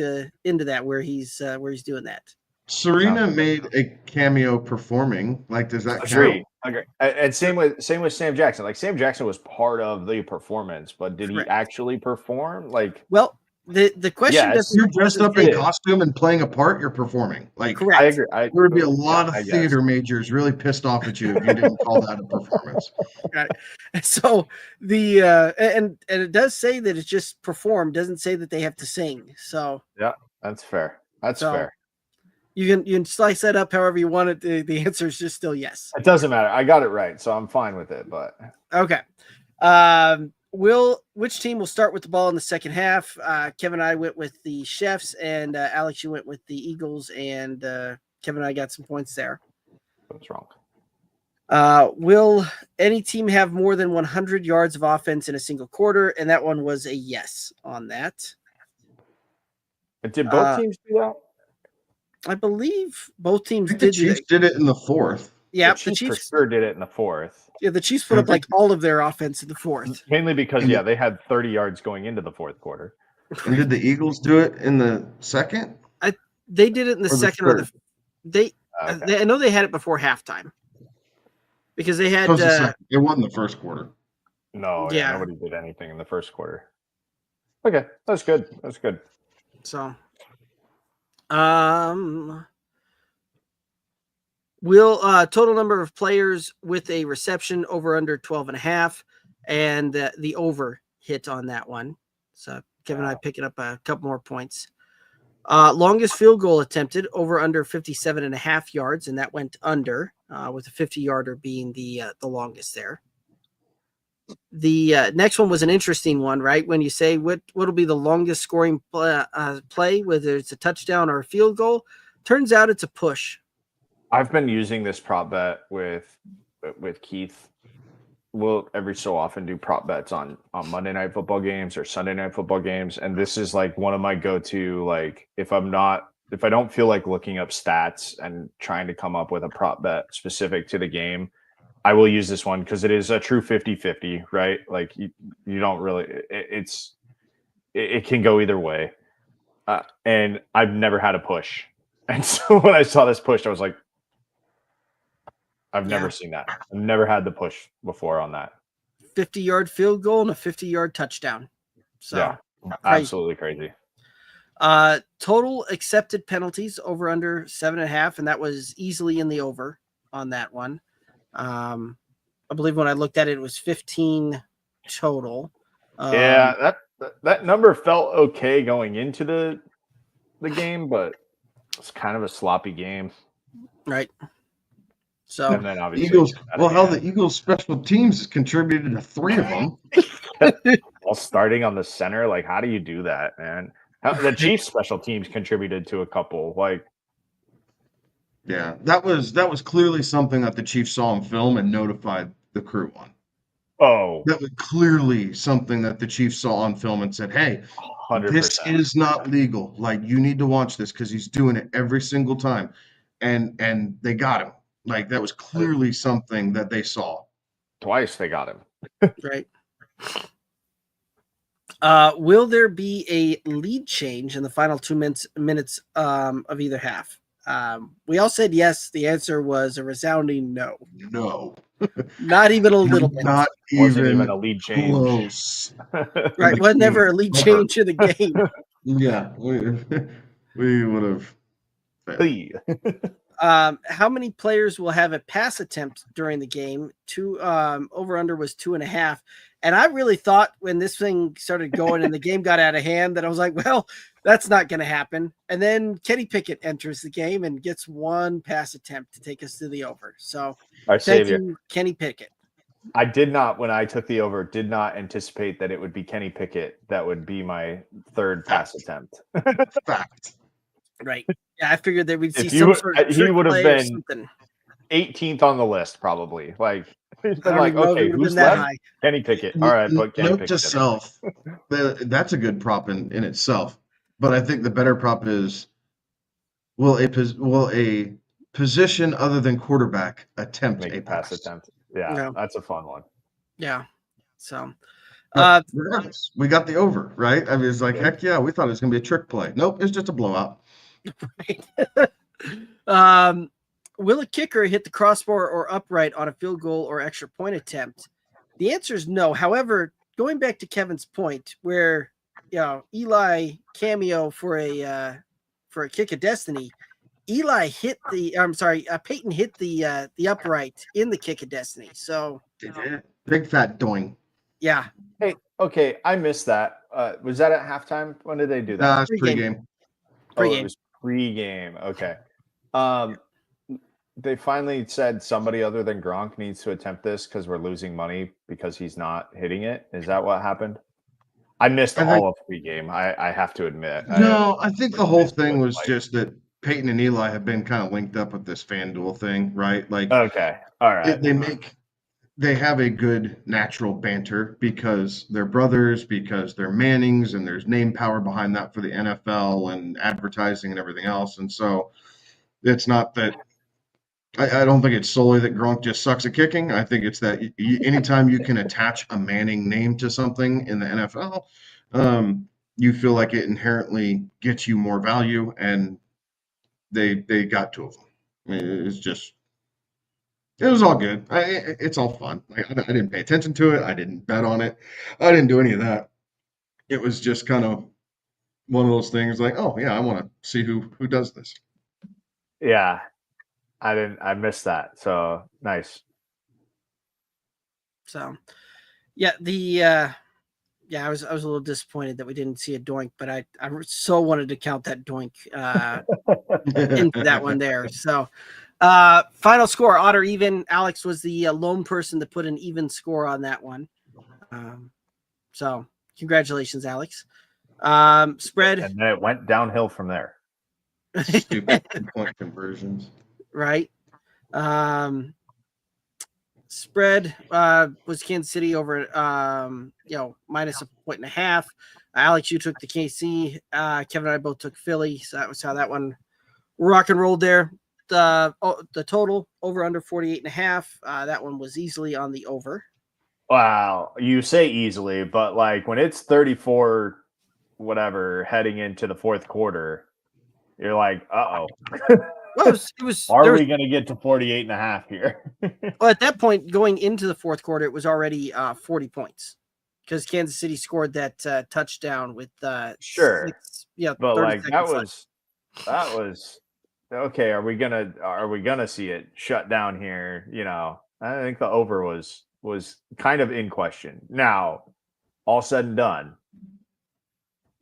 that where he's doing that. Serena made a cameo performing. Like, does that Agree. count? Agree. And same with Sam Jackson. Like Sam Jackson was part of the performance, but did Correct. he actually perform? Like, well, the question Yes. You're dressed up in Yeah. costume and playing a part. You're performing. Like, correct. I agree. there would be a lot I of guess. theater majors really pissed off at you if you didn't call that a performance. Right. So the and it does say that it's just performed. Doesn't say that they have to sing. So Yeah, that's fair. That's So- fair. you can slice that up however you want it. The answer is just still yes. It doesn't matter. I got it right, so I'm fine with it. But Okay. Which team will start with the ball in the second half? Kevin and I went with the Chefs, and Alex, you went with the Eagles, and Kevin and I got some points there. what's wrong? Will any team have more than 100 yards of offense in a single quarter? And that one was a yes on that. Did both teams do that? I believe both teams I think the did. Chiefs did it in the fourth. Yeah, the Chiefs for sure did it in the fourth. Yeah, the Chiefs put up like all of their offense in the fourth. Mainly because they had 30 yards going into the fourth quarter. And did the Eagles do it in the second? They did it in the Or the second or third? I know they had it before halftime because they had. It was the second. It wasn't the first quarter. No, Yeah. nobody did anything in the first quarter. Okay, that's good. That's good. So, will total number of players with a reception over under 12.5, and the over hit on that one. So Kevin and I picking up a couple more points. Longest field goal attempted over under 57.5 yards, and that went under, with a 50-yarder being the longest there. The next one was an interesting one, right? When you say what'll be the longest scoring play, whether it's a touchdown or a field goal, turns out it's a push. I've been using this prop bet with Keith. We'll every so often do prop bets on Monday Night Football games or Sunday Night Football games, and this is like one of my go-to. Like if I don't feel like looking up stats and trying to come up with a prop bet specific to the game, I will use this one because it is a true 50-50, right? Like you don't really it can go either way, and I've never had a push, and so when I saw this push, I was like, I've never seen that. I've never had the push before on that. 50-yard field goal and a 50-yard touchdown. So yeah, crazy. Absolutely crazy. Total accepted penalties over under 7.5, and that was easily in the over on that one. I believe when I looked at it, it was 15 total. Yeah, that number felt okay going into the game, but it's kind of a sloppy game. Right. So and then obviously Eagles. Well, how the Eagles special teams contributed to 3 of them. While starting on the center, like how do you do that, man? The Chiefs special teams contributed to a couple. Like, yeah, that was clearly something that the Chiefs saw on film and notified the crew on. oh, That was clearly something that the Chiefs saw on film and said, "Hey, 100%. this is not legal. Like, you need to watch this because he's doing it every single time." And they got him. Like, that was clearly something that they saw. Twice they got him. right. Will there be a lead change in the final 2 minutes of either half? We all said yes. The answer was a resounding no. No, Not even a little bit. not Wasn't even a lead change. close. Right. Was never a lead change in the game. Yeah, we would have. Hey. How many players will have a pass attempt during the game? Over under was 2.5. And I really thought when this thing started going and the game got out of hand that I was like, well, that's not going to happen. And then Kenny Pickett enters the game and gets 1 pass attempt to take us to the over. So thank you, Kenny Pickett. I did not, when I took the over, did not anticipate that it would be Kenny Pickett. That would be my 3rd pass attempt. Fact. Right. Yeah, I figured that we'd see If some you- sort of he trick would have play or been- something. 18th on the list, probably. Like, he's I been don't like, even know if it okay, would have who's been that left? high. Kenny Pickett. All right, but Kenny Note Pickett. to self, that's a good prop in itself. But I think the better prop is, will a position other than quarterback attempt Make a a pass pass? attempt. Yeah, No. that's a fun one. Yeah. So Regardless, we got the over, right? I mean, it's like, heck yeah, we thought it was going to be a trick play. Nope, it's just a blowout. Will a kicker hit the crossbar or upright on a field goal or extra point attempt? The answer is no. However, going back to Kevin's point, where Eli cameo for a kick of destiny, Eli hit the. I'm sorry, Peyton hit the upright in the kick of destiny. So big fat doing. Yeah. Hey, okay, I missed that. Was that at halftime? When did they do that? It's pregame. Oh, it was pregame. Okay. They finally said somebody other than Gronk needs to attempt this because we're losing money because he's not hitting it. Is that what happened? I missed all of pregame. I have to admit. No, I think the whole thing was just that Peyton and Eli have been kind of linked up with this FanDuel thing, right? Like, okay, all right. They have a good natural banter because they're brothers, because they're Mannings, and there's name power behind that for the NFL and advertising and everything else. And so it's not that I don't think it's solely that Gronk just sucks at kicking. I think it's that anytime you can attach a Manning name to something in the NFL, you feel like it inherently gets you more value, and they got two of them. I mean, it was all good. It's all fun. I didn't pay attention to it. I didn't bet on it. I didn't do any of that. It was just kind of one of those things like, oh yeah, I want to see who does this. Yeah, I missed that. So nice. So, yeah, I was a little disappointed that we didn't see a doink, but I so wanted to count that doink into that one there. So, final score, odd or even. Alex was the lone person to put an even score on that one. So congratulations, Alex. Spread. And then it went downhill from there. Stupid point conversions. Right. Spread was Kansas City over minus -1.5. Alex, you took the KC. Kevin and I both took Philly, so that was how that one rock and rolled there. The total over under 48.5. That one was easily on the over. Wow, you say easily, but like when it's 34 whatever heading into the fourth quarter, you're like, uh-oh. Well, it was Are we going to get to 48.5 here? Well, at that point, going into the fourth quarter, it was already 40 points because Kansas City scored that touchdown with sure. But like that left. was okay. Are we gonna see it shut down here? I think the over was kind of in question. Now, all said and done,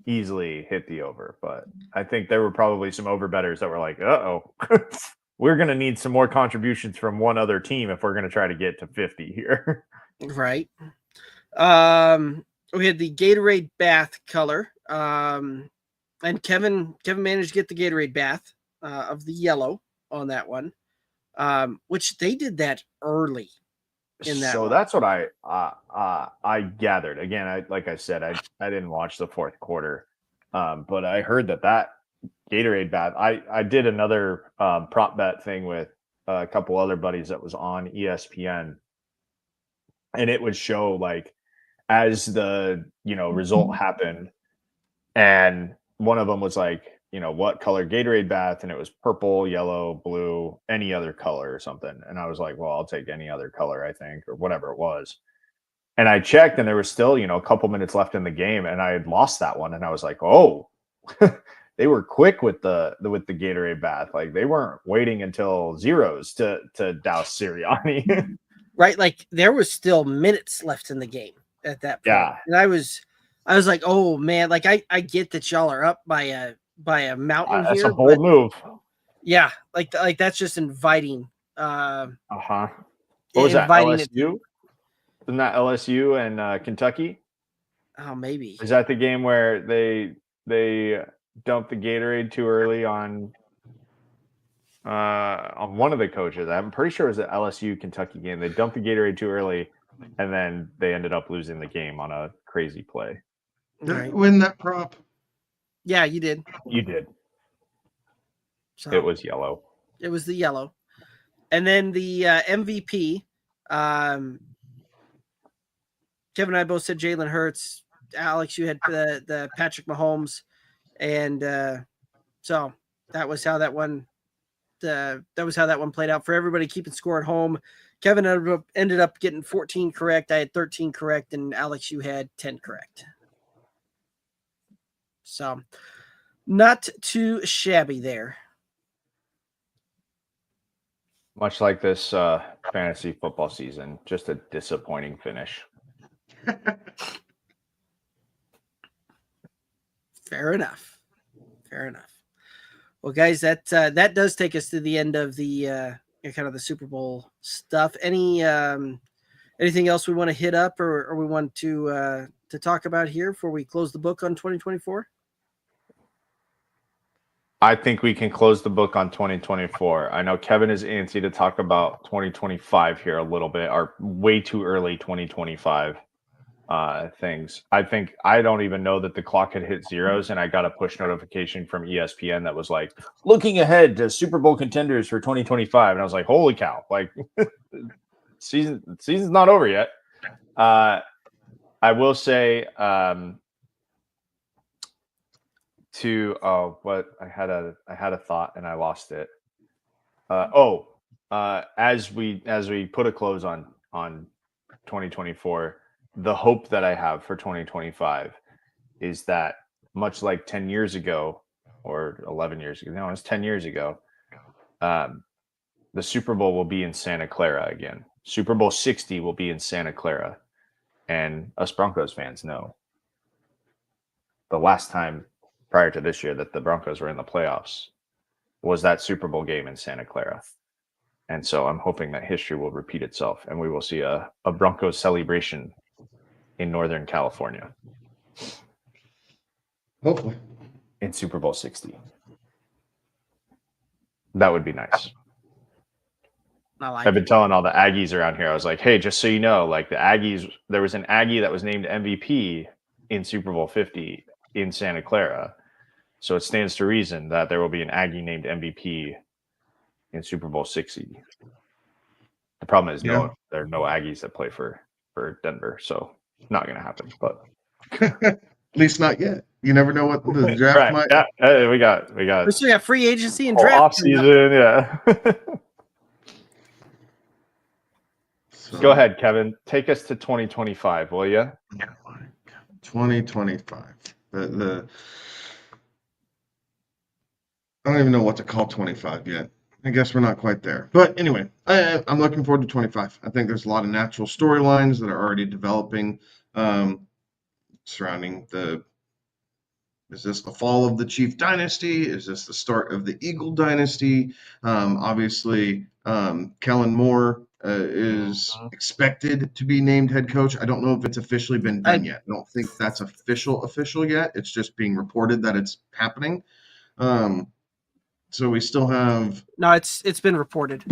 easily hit the over, but I think there were probably some over bettors that were like, uh-oh, we're going to need some more contributions from one other team if we're going to try to get to 50 here. Right. We had the Gatorade bath color. And Kevin managed to get the Gatorade bath of the yellow on that one. Which they did that early. So that's what I gathered. Again, like I said, I didn't watch the fourth quarter, but I heard that Gatorade bath. I did another prop bet thing with a couple other buddies that was on ESPN, and it would show like as the result happened, and one of them was like, what color Gatorade bath, and it was purple, yellow, blue, any other color or something. And I was like, well, I'll take any other color, I think, or whatever it was. And I checked, and there was still, a couple minutes left in the game, and I had lost that one. And I was like, oh, they were quick with the Gatorade bath. Like they weren't waiting until zeros to douse Sirianni. Right, like there was still minutes left in the game at that point. Yeah, and I was like, oh man, like I get that y'all are up by a mountain that's here. A bold move. Yeah, like that's just inviting. What was that? LSU? Isn't that LSU and Kentucky? Oh, maybe. Is that the game where they dumped the Gatorade too early on one of the coaches? I'm pretty sure it was the LSU Kentucky game. They dumped the Gatorade too early, and then they ended up losing the game on a crazy play. Right. Win that prop. Yeah, you did. You did. So it was yellow. It was the yellow. And then the MVP, Kevin Kevin and I both said Jalen Hurts. Alex, you had the Patrick Mahomes, and so that was how that one played out for everybody keeping score at home. Kevin ended up getting 14 correct. I had 13 correct, and Alex, you had 10 correct. So not too shabby there. Much like this fantasy football season, just a disappointing finish. Fair enough. Well, guys, that does take us to the end of the kind of the Super Bowl stuff. Anything else we want to hit up or we want to talk about here before we close the book on 2024? I think we can close the book on 2024. I know Kevin is antsy to talk about 2025 here a little bit, or way too early 2025 things. I don't even know that the clock had hit zeros, and I got a push notification from ESPN that was like, looking ahead to Super Bowl contenders for 2025. And I was like, holy cow, like season's not over yet. I will say what I had a thought and I lost it. As we put a close on 2024, the hope that I have for 2025 is that, much like 10 years ago or 11 years ago, no, it was 10 years ago, the Super Bowl will be in Santa Clara again. Super Bowl 60 will be in Santa Clara. And us Broncos fans know the last time prior to this year that the Broncos were in the playoffs was that Super Bowl game in Santa Clara. And so I'm hoping that history will repeat itself and we will see a Broncos celebration in Northern California. Hopefully. In Super Bowl 60. That would be nice. I've been telling all the Aggies around here, I was like, hey, just so you know, like the Aggies, there was an Aggie that was named MVP in Super Bowl 50 in Santa Clara. So it stands to reason that there will be an Aggie named MVP in Super Bowl 60. The problem is there are no Aggies that play for Denver, so not going to happen. But at least not yet. You never know what the draft might. Yeah, hey, we got. We still got free agency and draft draft off season. Yeah. So, go ahead, Kevin. Take us to 2025, will you? 2025. The I don't even know what to call 25 yet. I guess we're not quite there. But anyway, I'm looking forward to 25. I think there's a lot of natural storylines that are already developing surrounding is this the fall of the Chief Dynasty? Is this the start of the Eagle Dynasty? Obviously, Kellen Moore is expected to be named head coach. I don't know if it's officially been done yet. I don't think that's official yet. It's just being reported that it's happening. So we still have. No, it's been reported.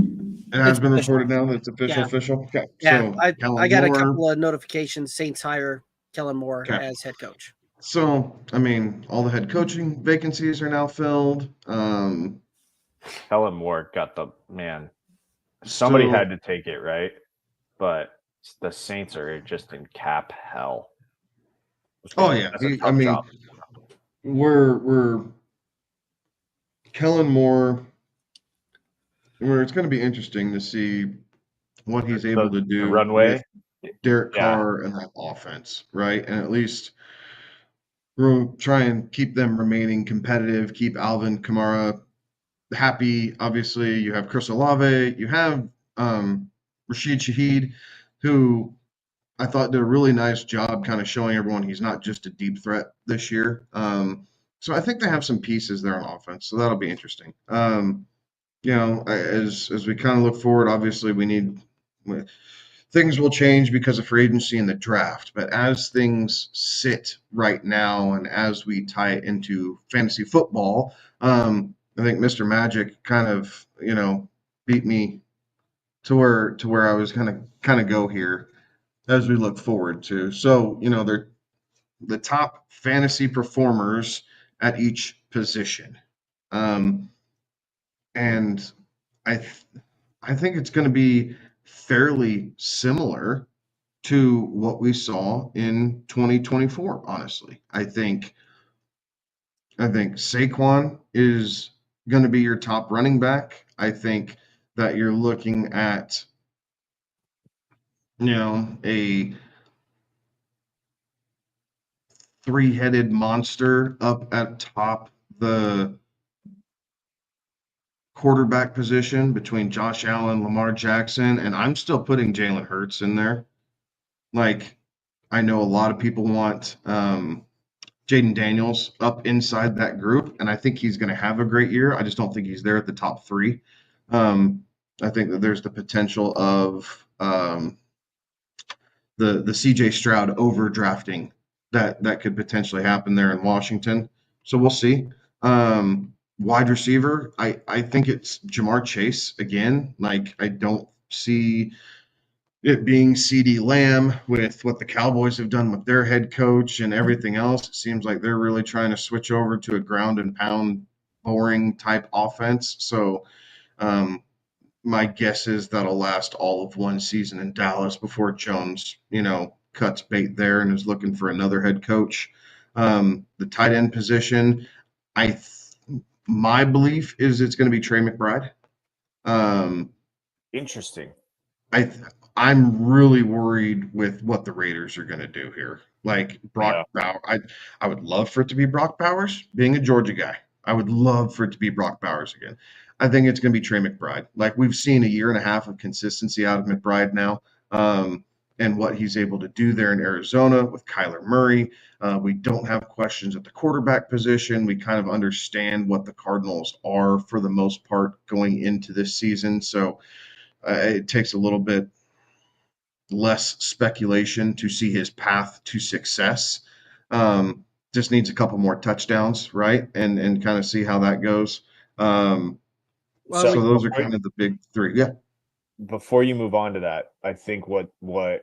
It has been reported now that it's official. Okay. Yeah, so I got a couple of notifications. Saints hire Kellen Moore as head coach. So, I mean, all the head coaching vacancies are now filled. Kellen Moore got the man. Somebody had to take it, right? But the Saints are just in cap hell. Oh yeah, I mean, we're Kellen Moore. Where it's going to be interesting to see what he's able to do with Derek Carr and that offense, right? And at least we'll try and keep them remaining competitive, keep Alvin Kamara happy. Obviously, you have Chris Olave, you have Rashid Shaheed, who I thought did a really nice job kind of showing everyone he's not just a deep threat this year. So I think they have some pieces there on offense, so that'll be interesting. As we kind of look forward, obviously things will change because of free agency and the draft. But as things sit right now, and as we tie it into fantasy football, I think Mr. Magic kind of beat me to where I was kind of go here as we look forward to. So they're the top fantasy performers at each position. And I think it's going to be fairly similar to what we saw in 2024. Honestly, I think Saquon is going to be your top running back. I think that you're looking at, a three-headed monster up at top the quarterback position between Josh Allen, Lamar Jackson, and I'm still putting Jalen Hurts in there. Like, I know a lot of people want Jaden Daniels up inside that group, and I think he's going to have a great year. I just don't think he's there at the top three. I think that there's the potential of the CJ Stroud overdrafting that could potentially happen there in Washington. So we'll see. Wide receiver, I think it's Jamar Chase again. Like, I don't see it being CeeDee Lamb with what the Cowboys have done with their head coach and everything else. It seems like they're really trying to switch over to a ground and pound, boring type offense. So my guess is that'll last all of one season in Dallas before Jones, cuts bait there and is looking for another head coach. The tight end position, my belief is it's going to be Trey McBride. Interesting. I'm really worried with what the Raiders are going to do here. Like Brock Bowers, I would love for it to be Brock Bowers, being a Georgia guy. I would love for it to be Brock Bowers again. I think it's going to be Trey McBride. Like, we've seen a year and a half of consistency out of McBride now, and what he's able to do there in Arizona with Kyler Murray. We don't have questions at the quarterback position. We kind of understand what the Cardinals are for the most part going into this season. So it takes a little bit less speculation to see his path to success. Just needs a couple more touchdowns, right? And kind of see how that goes. So those are kind of the big three. Yeah. Before you move on to that, I think what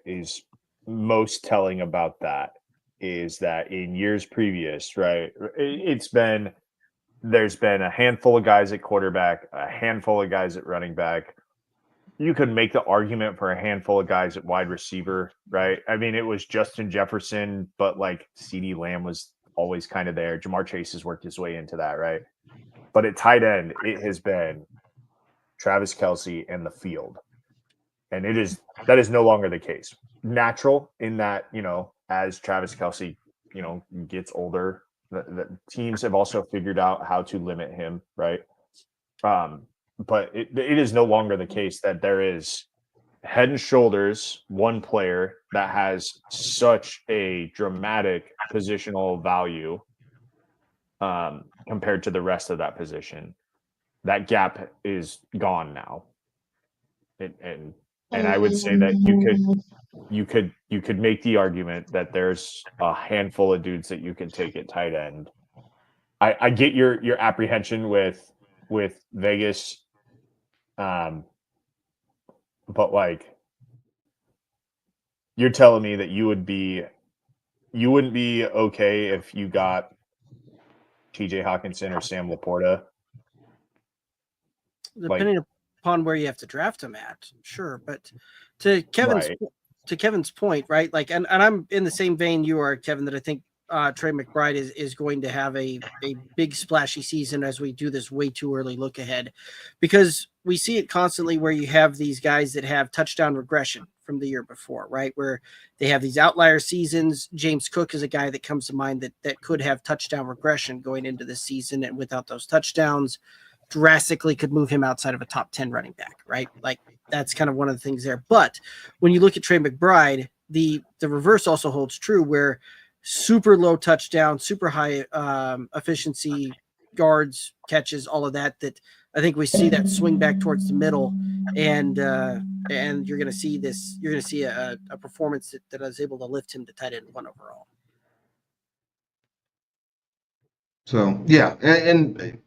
is most telling about that is that in years previous, right, there's been a handful of guys at quarterback, a handful of guys at running back. You could make the argument for a handful of guys at wide receiver, right? I mean, it was Justin Jefferson, but like CeeDee Lamb was always kind of there. Jamar Chase has worked his way into that, right? But at tight end, it has been Travis Kelce and the field. And that is no longer the case. Natural in that, as Travis Kelce, gets older, the teams have also figured out how to limit him, right? But it is no longer the case that there is head and shoulders one player that has such a dramatic positional value compared to the rest of that position. That gap is gone now. And I would say that you could make the argument that there's a handful of dudes that you can take at tight end. I get your apprehension with Vegas, but like, you're telling me that you wouldn't be okay if you got TJ Hawkinson or Sam Laporta, depending upon where you have to draft him at, sure. But to Kevin's point, right? Like, and I'm in the same vein you are, Kevin, that I think Trey McBride is going to have a big splashy season as we do this way too early look ahead, because we see it constantly where you have these guys that have touchdown regression from the year before, right? Where they have these outlier seasons. James Cook is a guy that comes to mind that could have touchdown regression going into this season, and without those touchdowns, drastically could move him outside of a top 10 running back, right? Like, that's kind of one of the things there. But when you look at Trey McBride, the reverse also holds true, where super low touchdown, super high efficiency, yards, catches, all of that I think we see that swing back towards the middle, and you're going to see this. You're going to see a performance that is able to lift him to tight end 1 overall. So yeah, and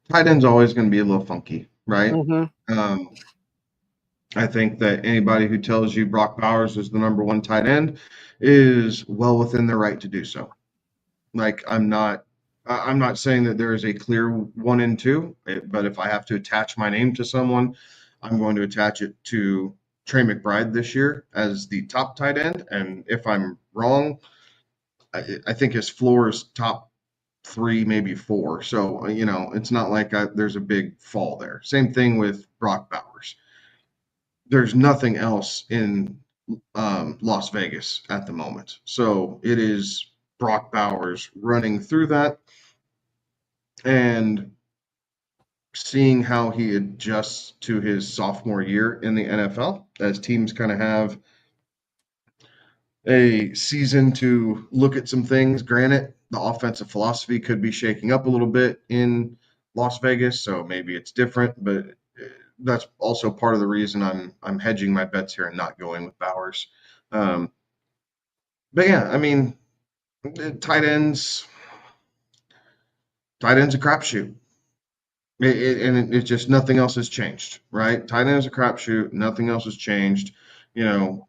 tight end's always going to be a little funky, right? Mm-hmm. I think that anybody who tells you Brock Bowers is the number 1 tight end is well within their right to do so. Like, I'm not saying that there is a clear 1 and 2, but if I have to attach my name to someone, I'm going to attach it to Trey McBride this year as the top tight end. And if I'm wrong, I think his floor is top 3, maybe 4. So, it's not like there's a big fall there. Same thing with Brock Bowers. There's nothing else in Las Vegas at the moment. So it is Brock Bowers running through that and seeing how he adjusts to his sophomore year in the NFL as teams kind of have a season to look at some things. Granted, the offensive philosophy could be shaking up a little bit in Las Vegas, so maybe it's different, but that's also part of the reason I'm hedging my bets here and not going with Bowers. But yeah, I mean, tight ends a crapshoot. It's just nothing else has changed, right? Tight end is a crapshoot. Nothing else has changed,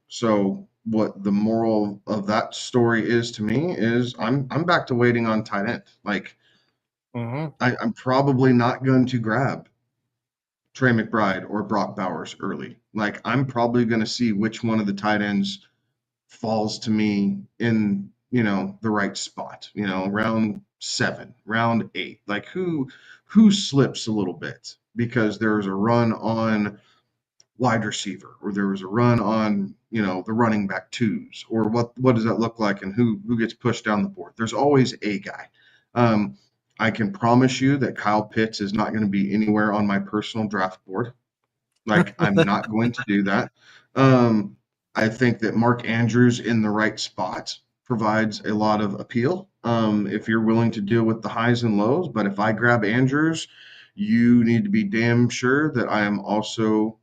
So what the moral of that story is to me is I'm back to waiting on tight end. Like I'm probably not going to grab Trey McBride or Brock Bowers early. Like I'm probably going to see which one of the tight ends falls to me in the right spot. Round 7, round 8. Like who slips a little bit because there was a run on wide receiver, or there was a run on the running back twos, or what does that look like, and who gets pushed down the board. There's always a guy. I can promise you that Kyle Pitts is not going to be anywhere on my personal draft board. Like I'm not going to do that. I think that Mark Andrews in the right spot provides a lot of appeal if you're willing to deal with the highs and lows. But if I grab Andrews, you need to be damn sure that I am also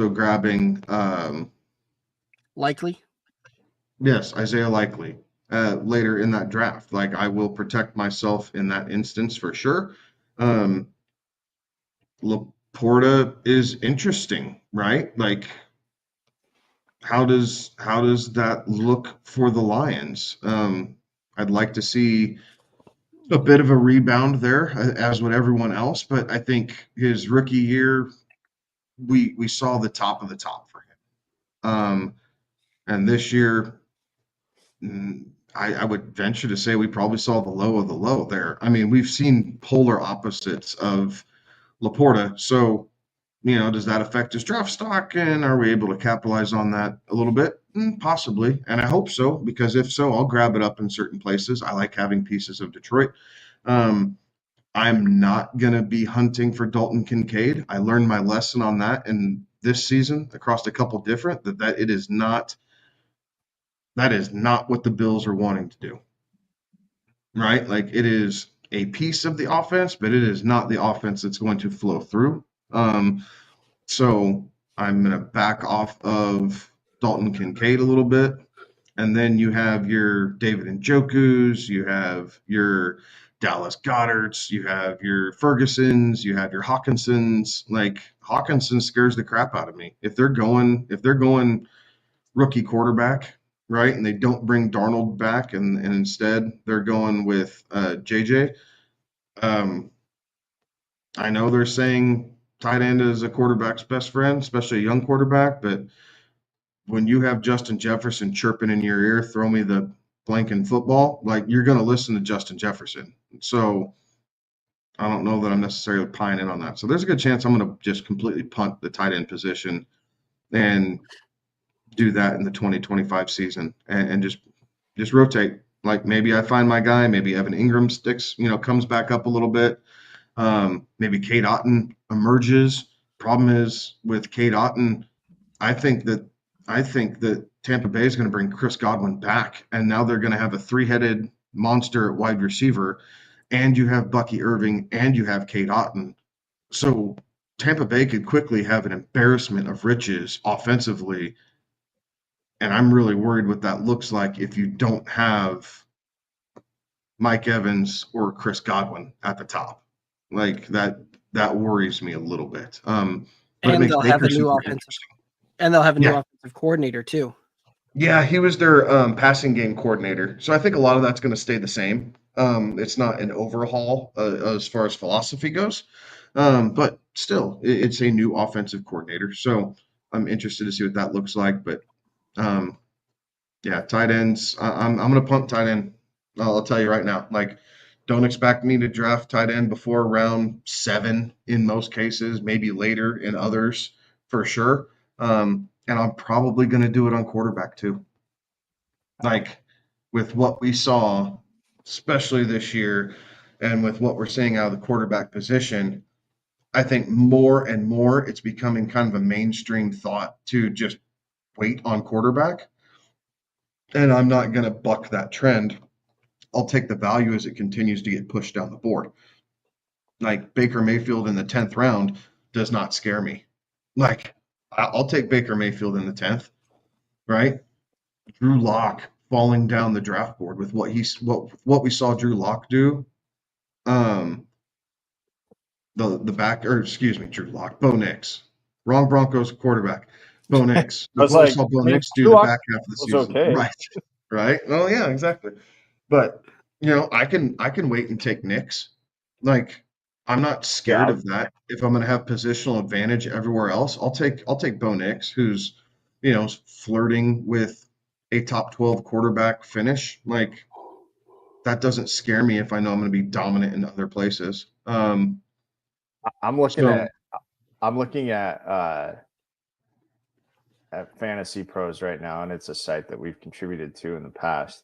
grabbing Likely. Yes, Isaiah Likely later in that draft. Like I will protect myself in that instance for sure. Laporta is interesting, right? Like how does that look for the Lions? I'd like to see a bit of a rebound there, as would everyone else, but I think his rookie year, we saw the top of the top for him. And this year, I would venture to say we probably saw the low of the low there. I mean, we've seen polar opposites of Laporta. So, does that affect his draft stock? And are we able to capitalize on that a little bit? Possibly. And I hope so, because if so, I'll grab it up in certain places. I like having pieces of Detroit. I'm not going to be hunting for Dalton Kincaid. I learned my lesson on that in this season across a couple different, that it is not. That is not what the Bills are wanting to do, right? Like it is a piece of the offense, but it is not the offense that's going to flow through. So I'm going to back off of Dalton Kincaid a little bit. And then you have your David Njoku's, you have your Dallas Goederts, you have your Fergusons, you have your Hawkinsons. Like Hawkinson scares the crap out of me. If they're going rookie quarterback, right, and they don't bring Darnold back, and instead they're going with JJ. I know they're saying tight end is a quarterback's best friend, especially a young quarterback, but when you have Justin Jefferson chirping in your ear, throw me the blanking football, like you're going to listen to Justin Jefferson. So I don't know that I'm necessarily pining on that. So there's a good chance I'm going to just completely punt the tight end position and do that in the 2025 season and just rotate. Like maybe I find my guy, maybe Evan Ingram comes back up a little bit. Maybe Cade Otton emerges. Problem is with Cade Otton, I think that Tampa Bay is going to bring Chris Godwin back, and now they're going to have a 3-headed monster at wide receiver, and you have Bucky Irving, and you have Cade Otton. So Tampa Bay could quickly have an embarrassment of riches offensively, and I'm really worried what that looks like if you don't have Mike Evans or Chris Godwin at the top. Like that worries me a little bit. But and they'll have a new offensive coordinator too. Yeah, he was their passing game coordinator. So I think a lot of that's going to stay the same. It's not an overhaul as far as philosophy goes. But still, it's a new offensive coordinator. So I'm interested to see what that looks like. But yeah, tight ends. I'm going to punt tight end. I'll tell you right now. Like, don't expect me to draft tight end before round 7 in most cases, maybe later in others for sure. And I'm probably going to do it on quarterback too. Like, with what we saw, especially this year, and with what we're seeing out of the quarterback position, I think more and more it's becoming kind of a mainstream thought to just wait on quarterback. And I'm not going to buck that trend. I'll take the value as it continues to get pushed down the board. Like Baker Mayfield in the 10th round does not scare me. Like, I'll take Baker Mayfield in the 10th, right? Drew Lock falling down the draft board with what we saw Drew Lock do. Drew Lock, Bo Nix, wrong Broncos quarterback, Bo Nix. I was What we like, saw Bo I mean, Nix do Drew the Lock back half of the was season, okay. right? Well, yeah, exactly. But I can wait and take Nix. Like, I'm not scared Yeah. of that. If I'm going to have positional advantage everywhere else, I'll take Bo Nix, who's flirting with a top 12 quarterback finish. Like, that doesn't scare me if I know I'm going to be dominant in other places. I'm looking So- at Fantasy Pros right now, and it's a site that we've contributed to in the past.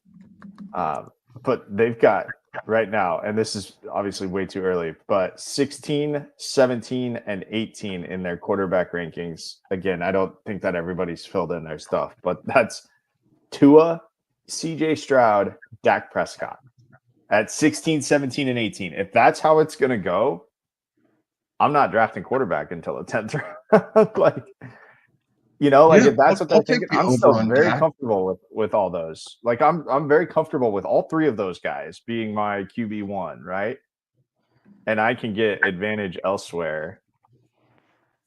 But they've got right now, and this is obviously way too early, but 16, 17, and 18 in their quarterback rankings. Again, I don't think that everybody's filled in their stuff, but that's Tua, CJ Stroud, Dak Prescott at 16, 17, and 18. If that's how it's going to go, I'm not drafting quarterback until the 10th round. If that's what they're thinking, I'm still very comfortable with all those. Like, I'm very comfortable with all 3 of those guys being my QB1, right? And I can get advantage elsewhere,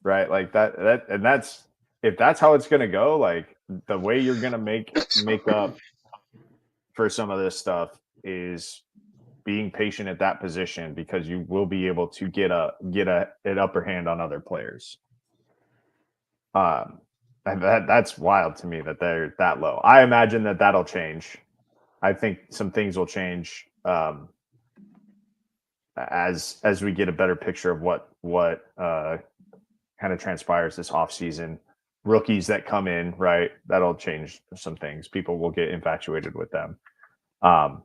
right? Like that's if that's how it's gonna go. Like, the way you're gonna make up for some of this stuff is being patient at that position, because you will be able to get an upper hand on other players. And that's wild to me that they're that low. I imagine that'll change. I think some things will change as we get a better picture of what kind of transpires this offseason. Rookies that come in, right? That'll change some things. People will get infatuated with them. I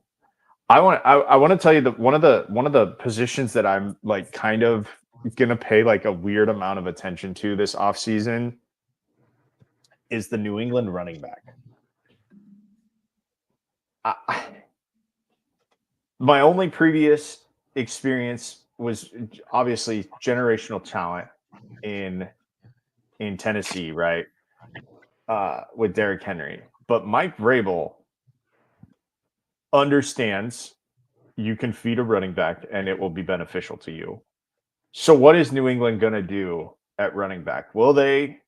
want to tell you that one of the positions that I'm like kind of gonna pay like a weird amount of attention to this offseason is the New England running back. My only previous experience was obviously generational talent in Tennessee, right? With Derrick Henry. But Mike Vrabel understands you can feed a running back and it will be beneficial to you. So what is New England going to do at running back? Will they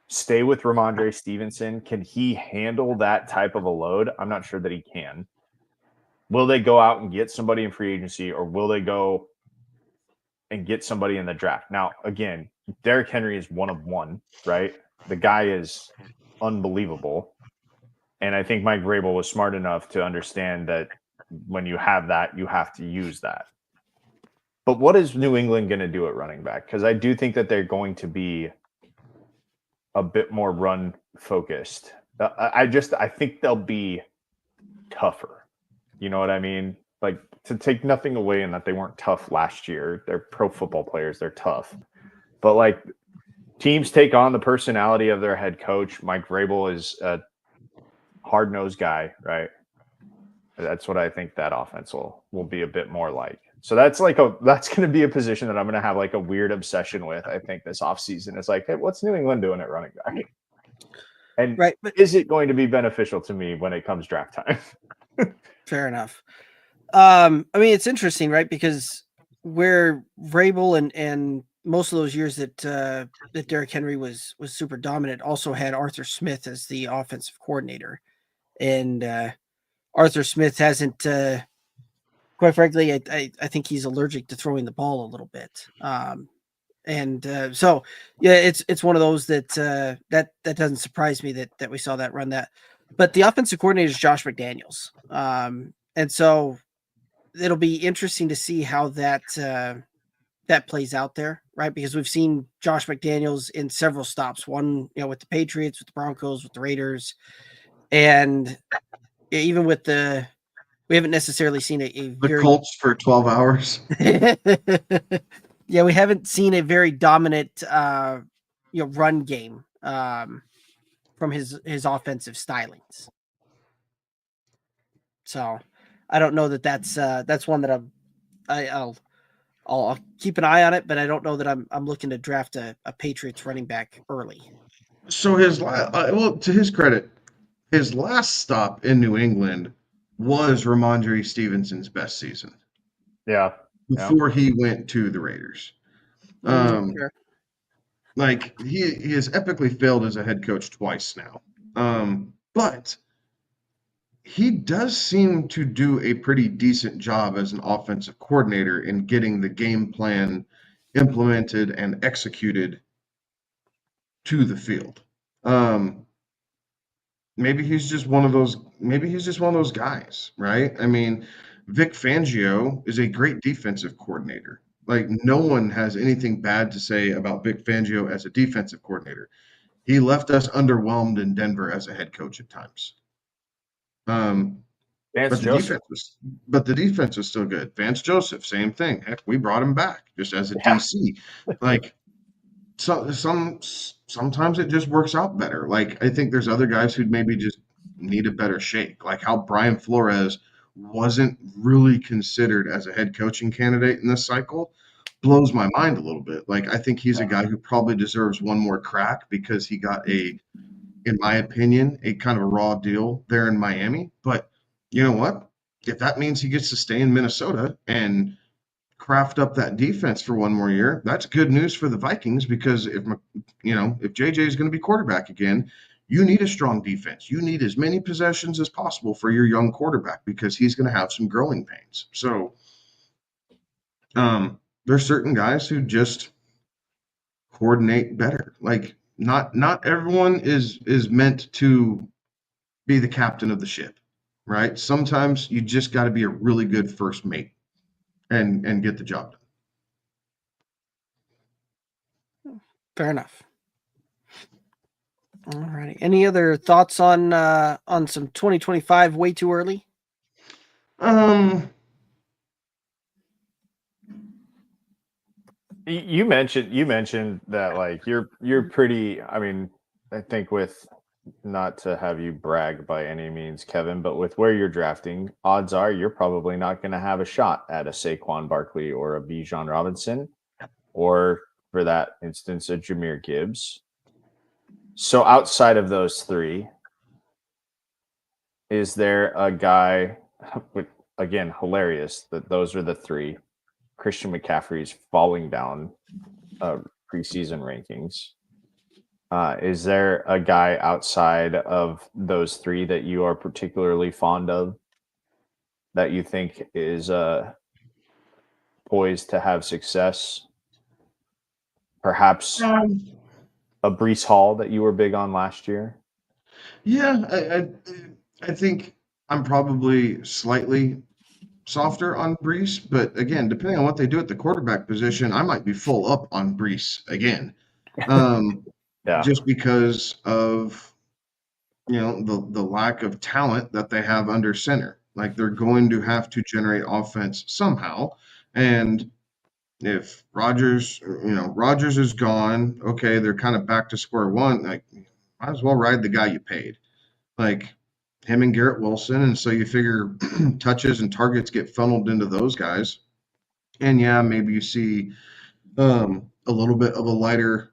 stay with Ramondre Stevenson? Can he handle that type of a load? I'm not sure that he can. Will they go out and get somebody in free agency, or will they go and get somebody in the draft? Now, again, Derrick Henry is one of one, right? The guy is unbelievable. And I think Mike Vrabel was smart enough to understand that when you have that, you have to use that. But what is New England going to do at running back? Because I do think that they're going to be a bit more run focused. I think they'll be tougher. You know what I mean? Like, to take nothing away in that they weren't tough last year. They're pro football players. They're tough. But like, teams take on the personality of their head coach. Mike Vrabel is a hard-nosed guy, right? That's what I think that offense will be a bit more like. So that's going to be a position that I'm going to have like a weird obsession with, I think, this offseason. It's like, hey, what's New England doing at running back? And right, but is it going to be beneficial to me when it comes draft time? fair enough. I mean, it's interesting, right? Because where Vrabel and most of those years that Derrick Henry was super dominant also had Arthur Smith as the offensive coordinator. And Arthur Smith hasn't, quite frankly, I think he's allergic to throwing the ball a little bit. And so yeah, it's one of those that that doesn't surprise me that we saw that run that. But the offensive coordinator is Josh McDaniels, and so it'll be interesting to see how that that plays out there, right? Because we've seen Josh McDaniels in several stops. One, with the Patriots, with the Broncos, with the Raiders, and even with the we haven't necessarily seen a The very Colts for 12 hours. yeah, we haven't seen a very dominant run game from his offensive stylings. So I don't know that that's one that I'll keep an eye on it, but I don't know that I'm looking to draft a Patriots running back early. So well, to his credit, his last stop in New England was Ramondre Stevenson's best season Yeah. before he went to the Raiders. Sure. Like he has epically failed as a head coach twice now. But he does seem to do a pretty decent job as an offensive coordinator in getting the game plan implemented and executed to the field. Um, maybe he's just one of those. Maybe he's just one of those guys, right? I mean, Vic Fangio is a great defensive coordinator. Like no one has anything bad to say about Vic Fangio as a defensive coordinator. He left us underwhelmed in Denver as a head coach at times. Um, Vance but the Joseph. defense was still good. Vance Joseph, same thing. Heck, we brought him back just as a Yeah. DC. Like sometimes it just works out better. Like I think there's other guys who'd maybe just need a better shake. Like how Brian Flores wasn't really considered as a head coaching candidate in this cycle blows my mind a little bit. Like I think he's a guy who probably deserves one more crack because he got in my opinion, a kind of a raw deal there in Miami. But you know what? If that means he gets to stay in Minnesota and craft up that defense for one more year, that's good news for the Vikings because if JJ is going to be quarterback again, you need a strong defense. You need as many possessions as possible for your young quarterback because he's going to have some growing pains. So there's certain guys who just coordinate better. Like not everyone is meant to be the captain of the ship, right? Sometimes you just got to be a really good first mate and get the job done. Fair enough. All righty. Any other thoughts on some 2025 way too early? You mentioned that like you're pretty. I mean, I think with not to have you brag by any means, Kevin, but with where you're drafting, odds are you're probably not going to have a shot at a Saquon Barkley or a Bijan Robinson, or for that instance, a Jahmyr Gibbs. So outside of those three, is there a guy? Again, hilarious that those are the three. Christian McCaffrey's falling down preseason rankings. Is there a guy outside of those three that you are particularly fond of that you think is poised to have success? Perhaps a Breece Hall that you were big on last year? Yeah, I think I'm probably slightly softer on Breece, but again, depending on what they do at the quarterback position, I might be full up on Breece again. Yeah. Just because of the lack of talent that they have under center. Like they're going to have to generate offense somehow. And if Rodgers is gone, okay, they're kind of back to square one. Like might as well ride the guy you paid. Like him and Garrett Wilson. And so you figure touches and targets get funneled into those guys. And yeah, maybe you see a little bit of a lighter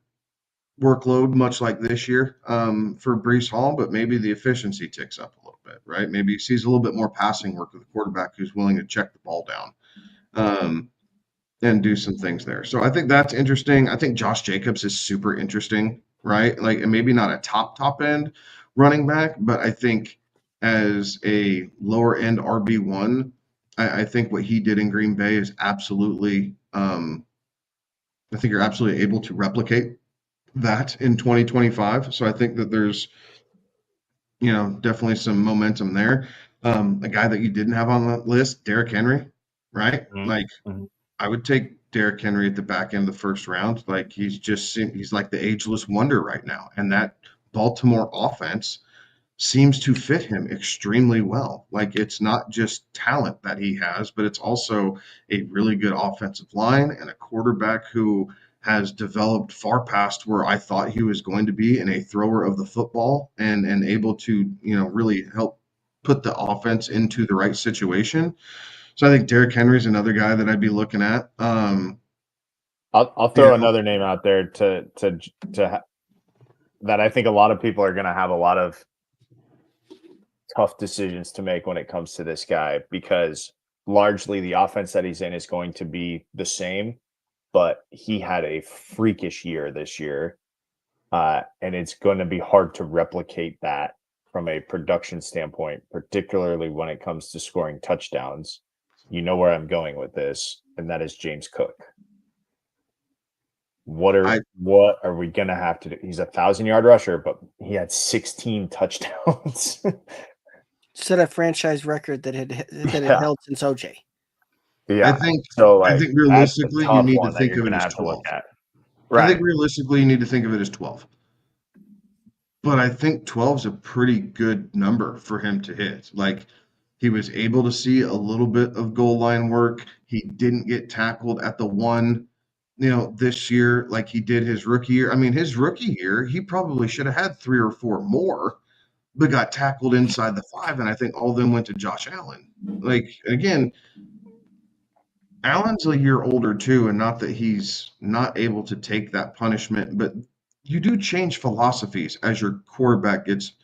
workload, much like this year for Breece Hall, but maybe the efficiency ticks up a little bit, right? Maybe he sees a little bit more passing work with a quarterback who's willing to check the ball down and do some things there. So I think that's interesting. I think Josh Jacobs is super interesting, right? Like, and maybe not a top end running back, but I think as a lower end RB1, I think what he did in Green Bay is absolutely I think you're absolutely able to replicate that in 2025. So I think that there's, definitely some momentum there. A guy that you didn't have on the list, Derrick Henry, right? Like, Mhm. I would take Derrick Henry at the back end of the first round. Like, he's like the ageless wonder right now. And that Baltimore offense seems to fit him extremely well. Like, it's not just talent that he has, but it's also a really good offensive line and a quarterback who has developed far past where I thought he was going to be in a thrower of the football and able to, really help put the offense into the right situation. So I think Derrick Henry is another guy that I'd be looking at. I'll You throw know, another name out there that I think a lot of people are going to have a lot of tough decisions to make when it comes to this guy, because largely the offense that he's in is going to be the same, but he had a freakish year this year. And it's going to be hard to replicate that from a production standpoint, particularly when it comes to scoring touchdowns. You know where I'm going with this, and that is James Cook. What I are we gonna have to do? He's a 1,000-yard rusher, but he had 16 touchdowns. Set a franchise record that had Yeah. held since OJ. I Yeah. think So I like think that's a realistically you tough need to one that think you're of it gonna as have to look 12. at. I think Right. realistically you need to think of it as 12. But I think 12 is a pretty good number for him to hit. Like, he was able to see a little bit of goal line work. He didn't get tackled at the one, this year like he did his rookie year. I mean, his rookie year, he probably should have had 3 or 4 more, but got tackled inside the 5, and I think all of them went to Josh Allen. Like, again, Allen's a year older too, and not that he's not able to take that punishment, but you do change philosophies as your quarterback gets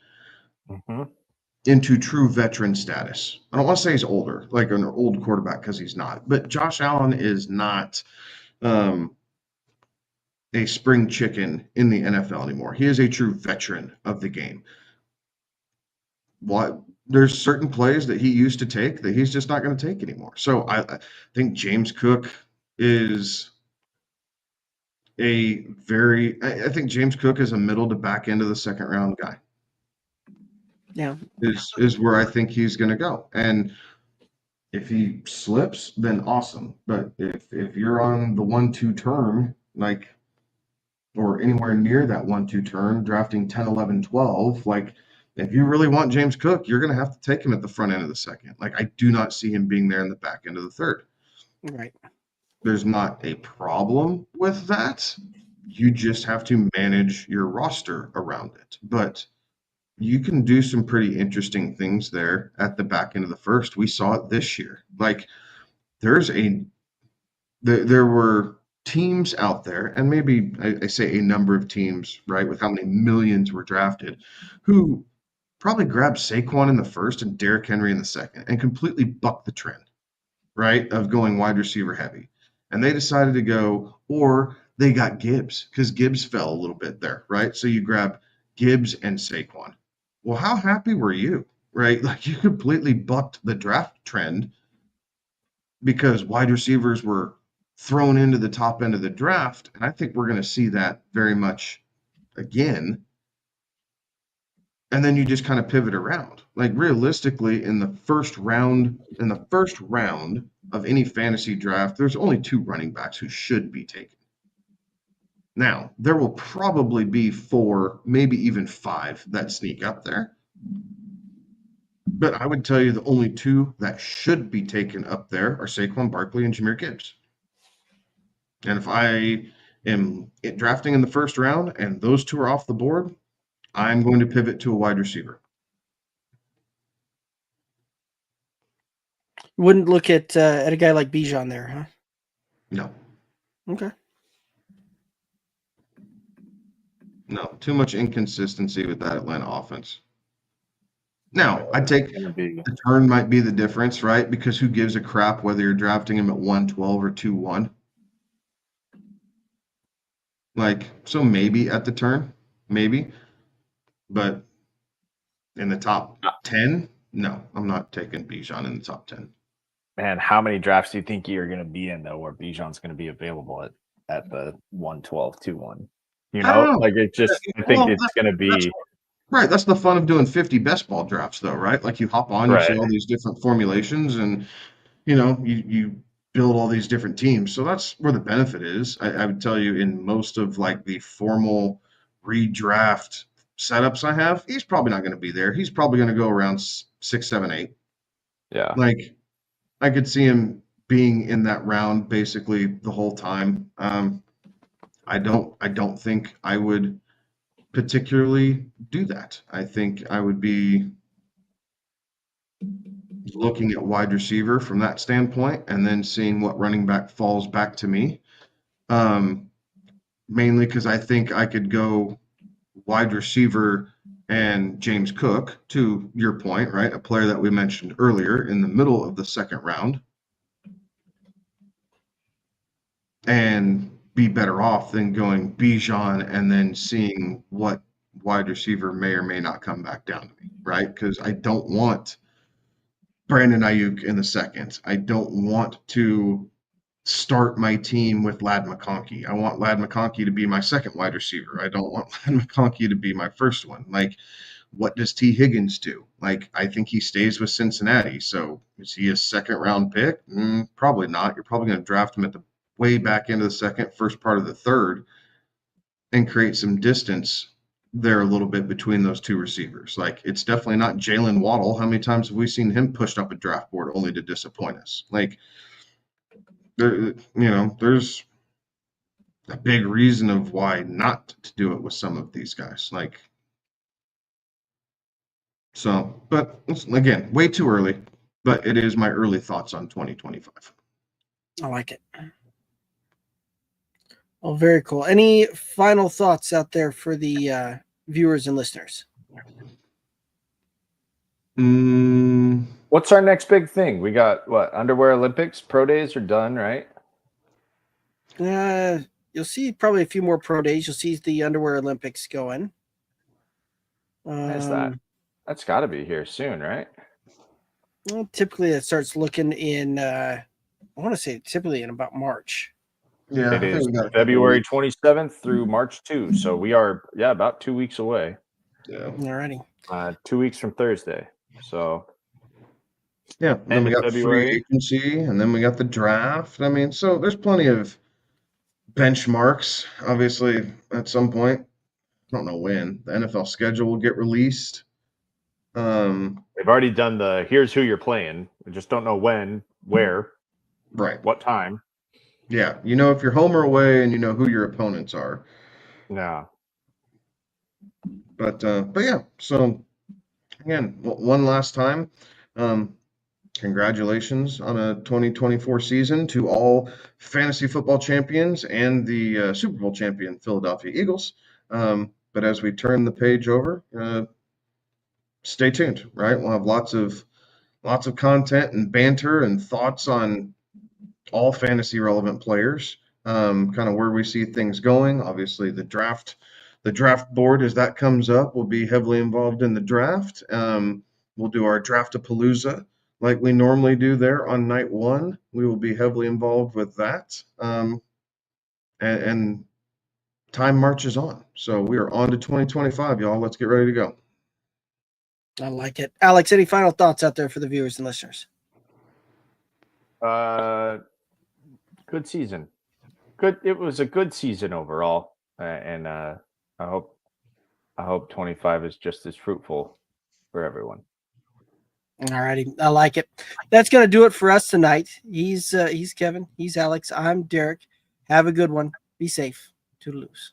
Mhm. into true veteran status. I don't want to say he's older, like an old quarterback, because he's not. But Josh Allen is not um, a spring chicken in the NFL anymore. He is a true veteran of the game. What There's certain plays that he used to take that he's just not going to take anymore. So I think James Cook is I think James Cook is a middle to back end of the second round guy. Yeah. Is where I think he's going to go. And if he slips, then awesome. But if you're on the 1-2 turn, like, or anywhere near that 1-2 turn, drafting 10, 11, 12, like, if you really want James Cook, you're going to have to take him at the front end of the second. Like, I do not see him being there in the back end of the third. Right. There's not a problem with that. You just have to manage your roster around it. But you can do some pretty interesting things there at the back end of the first. We saw it this year. Like, there were teams out there, and maybe I say a number of teams, right, with how many millions were drafted, who probably grabbed Saquon in the first and Derrick Henry in the second and completely bucked the trend, right, of going wide receiver heavy. And they decided to go, or they got Gibbs, because Gibbs fell a little bit there, right? So you grab Gibbs and Saquon. Well, how happy were you, right? Like, you completely bucked the draft trend because wide receivers were thrown into the top end of the draft. And I think we're going to see that very much again. And then you just kind of pivot around. Like, realistically, in the first round of any fantasy draft, there's only 2 running backs who should be taken. Now, there will probably be 4, maybe even 5 that sneak up there. But I would tell you the only 2 that should be taken up there are Saquon Barkley and Jahmyr Gibbs. And if I am drafting in the first round and those 2 are off the board, I'm going to pivot to a wide receiver. Wouldn't look at a guy like Bijan there, huh? No, Okay. no, too much inconsistency with that Atlanta offense. Now, I'd take Gonna be the turn might be the difference, right? Because who gives a crap whether you're drafting him at 112 or 2-1? Like, so maybe at the turn, maybe, but in the top 10, no, I'm not taking Bijan in the top 10. Man, how many drafts do you think you're gonna be in though where Bijan's gonna be available at at the 112, 2-1. You I don't know, know. like it just, I think Well, it's going to be right. That's the fun of doing 50 best ball drafts, though, right? Like you hop on, you see right. all these different formulations, and you build all these different teams. So that's where the benefit is. I would tell you in most of like the formal redraft setups I have, he's probably not going to be there. He's probably going to go around 6, 7, 8. Yeah. Like I could see him being in that round basically the whole time. I don't think I would particularly do that. I think I would be looking at wide receiver from that standpoint and then seeing what running back falls back to me. Mainly because I think I could go wide receiver and James Cook, to your point, right? A player that we mentioned earlier in the middle of the second round, and be better off than going Bijan and then seeing what wide receiver may or may not come back down to me, right? Because I don't want Brandon Ayuk in the second. I don't want to start my team with Lad McConkey. I want Lad McConkey to be my second wide receiver. I don't want Lad McConkey to be my first one. Like, what does T. Higgins do? Like, I think he stays with Cincinnati. So is he a second round pick? Probably not. You're probably going to draft him at the way back end of the second, first part of the third, and create some distance there a little bit between those two receivers. Like, it's definitely not Jalen Waddle. How many times have we seen him pushed up a draft board only to disappoint us? Like, there's a big reason of why not to do it with some of these guys. Like, so, but again, way too early, but it is my early thoughts on 2025. I like it. Oh, very cool. Any final thoughts out there for the viewers and listeners? What's our next big thing? We got what? Underwear Olympics? Pro days are done, right? You'll see probably a few more pro days. You'll see the Underwear Olympics going. When's that? That's got to be here soon, right? Well, typically it starts looking in, I want to say typically in about March. Yeah, It is February 27th through March 2. So we are, about 2 weeks away. Yeah. Alrighty. 2 weeks from Thursday. So yeah, and then we got February. free agency, and then we got the draft. I mean, so there's plenty of benchmarks. Obviously, at some point, I don't know when the NFL schedule will get released. They've already done the here's who you're playing. We just don't know when, where, right, what time. Yeah, if you're home or away, and who your opponents are. No. But yeah. So again, one last time, congratulations on a 2024 season to all fantasy football champions and the Super Bowl champion Philadelphia Eagles. But as we turn the page over, stay tuned. Right, we'll have lots of content and banter and thoughts on all fantasy relevant players, kind of where we see things going. Obviously, the draft board, as that comes up, will be heavily involved in the draft. We'll do our draft-a-palooza like we normally do there on night one. We will be heavily involved with that. And time marches on. So we are on to 2025, y'all. Let's get ready to go. I like it. Alex, any final thoughts out there for the viewers and listeners? Good season. Good. It was a good season overall, and I hope 25 is just as fruitful for everyone. All righty, I like it. That's gonna do it for us tonight. He's Kevin. He's Alex. I'm Derek. Have a good one. Be safe. Toodaloos.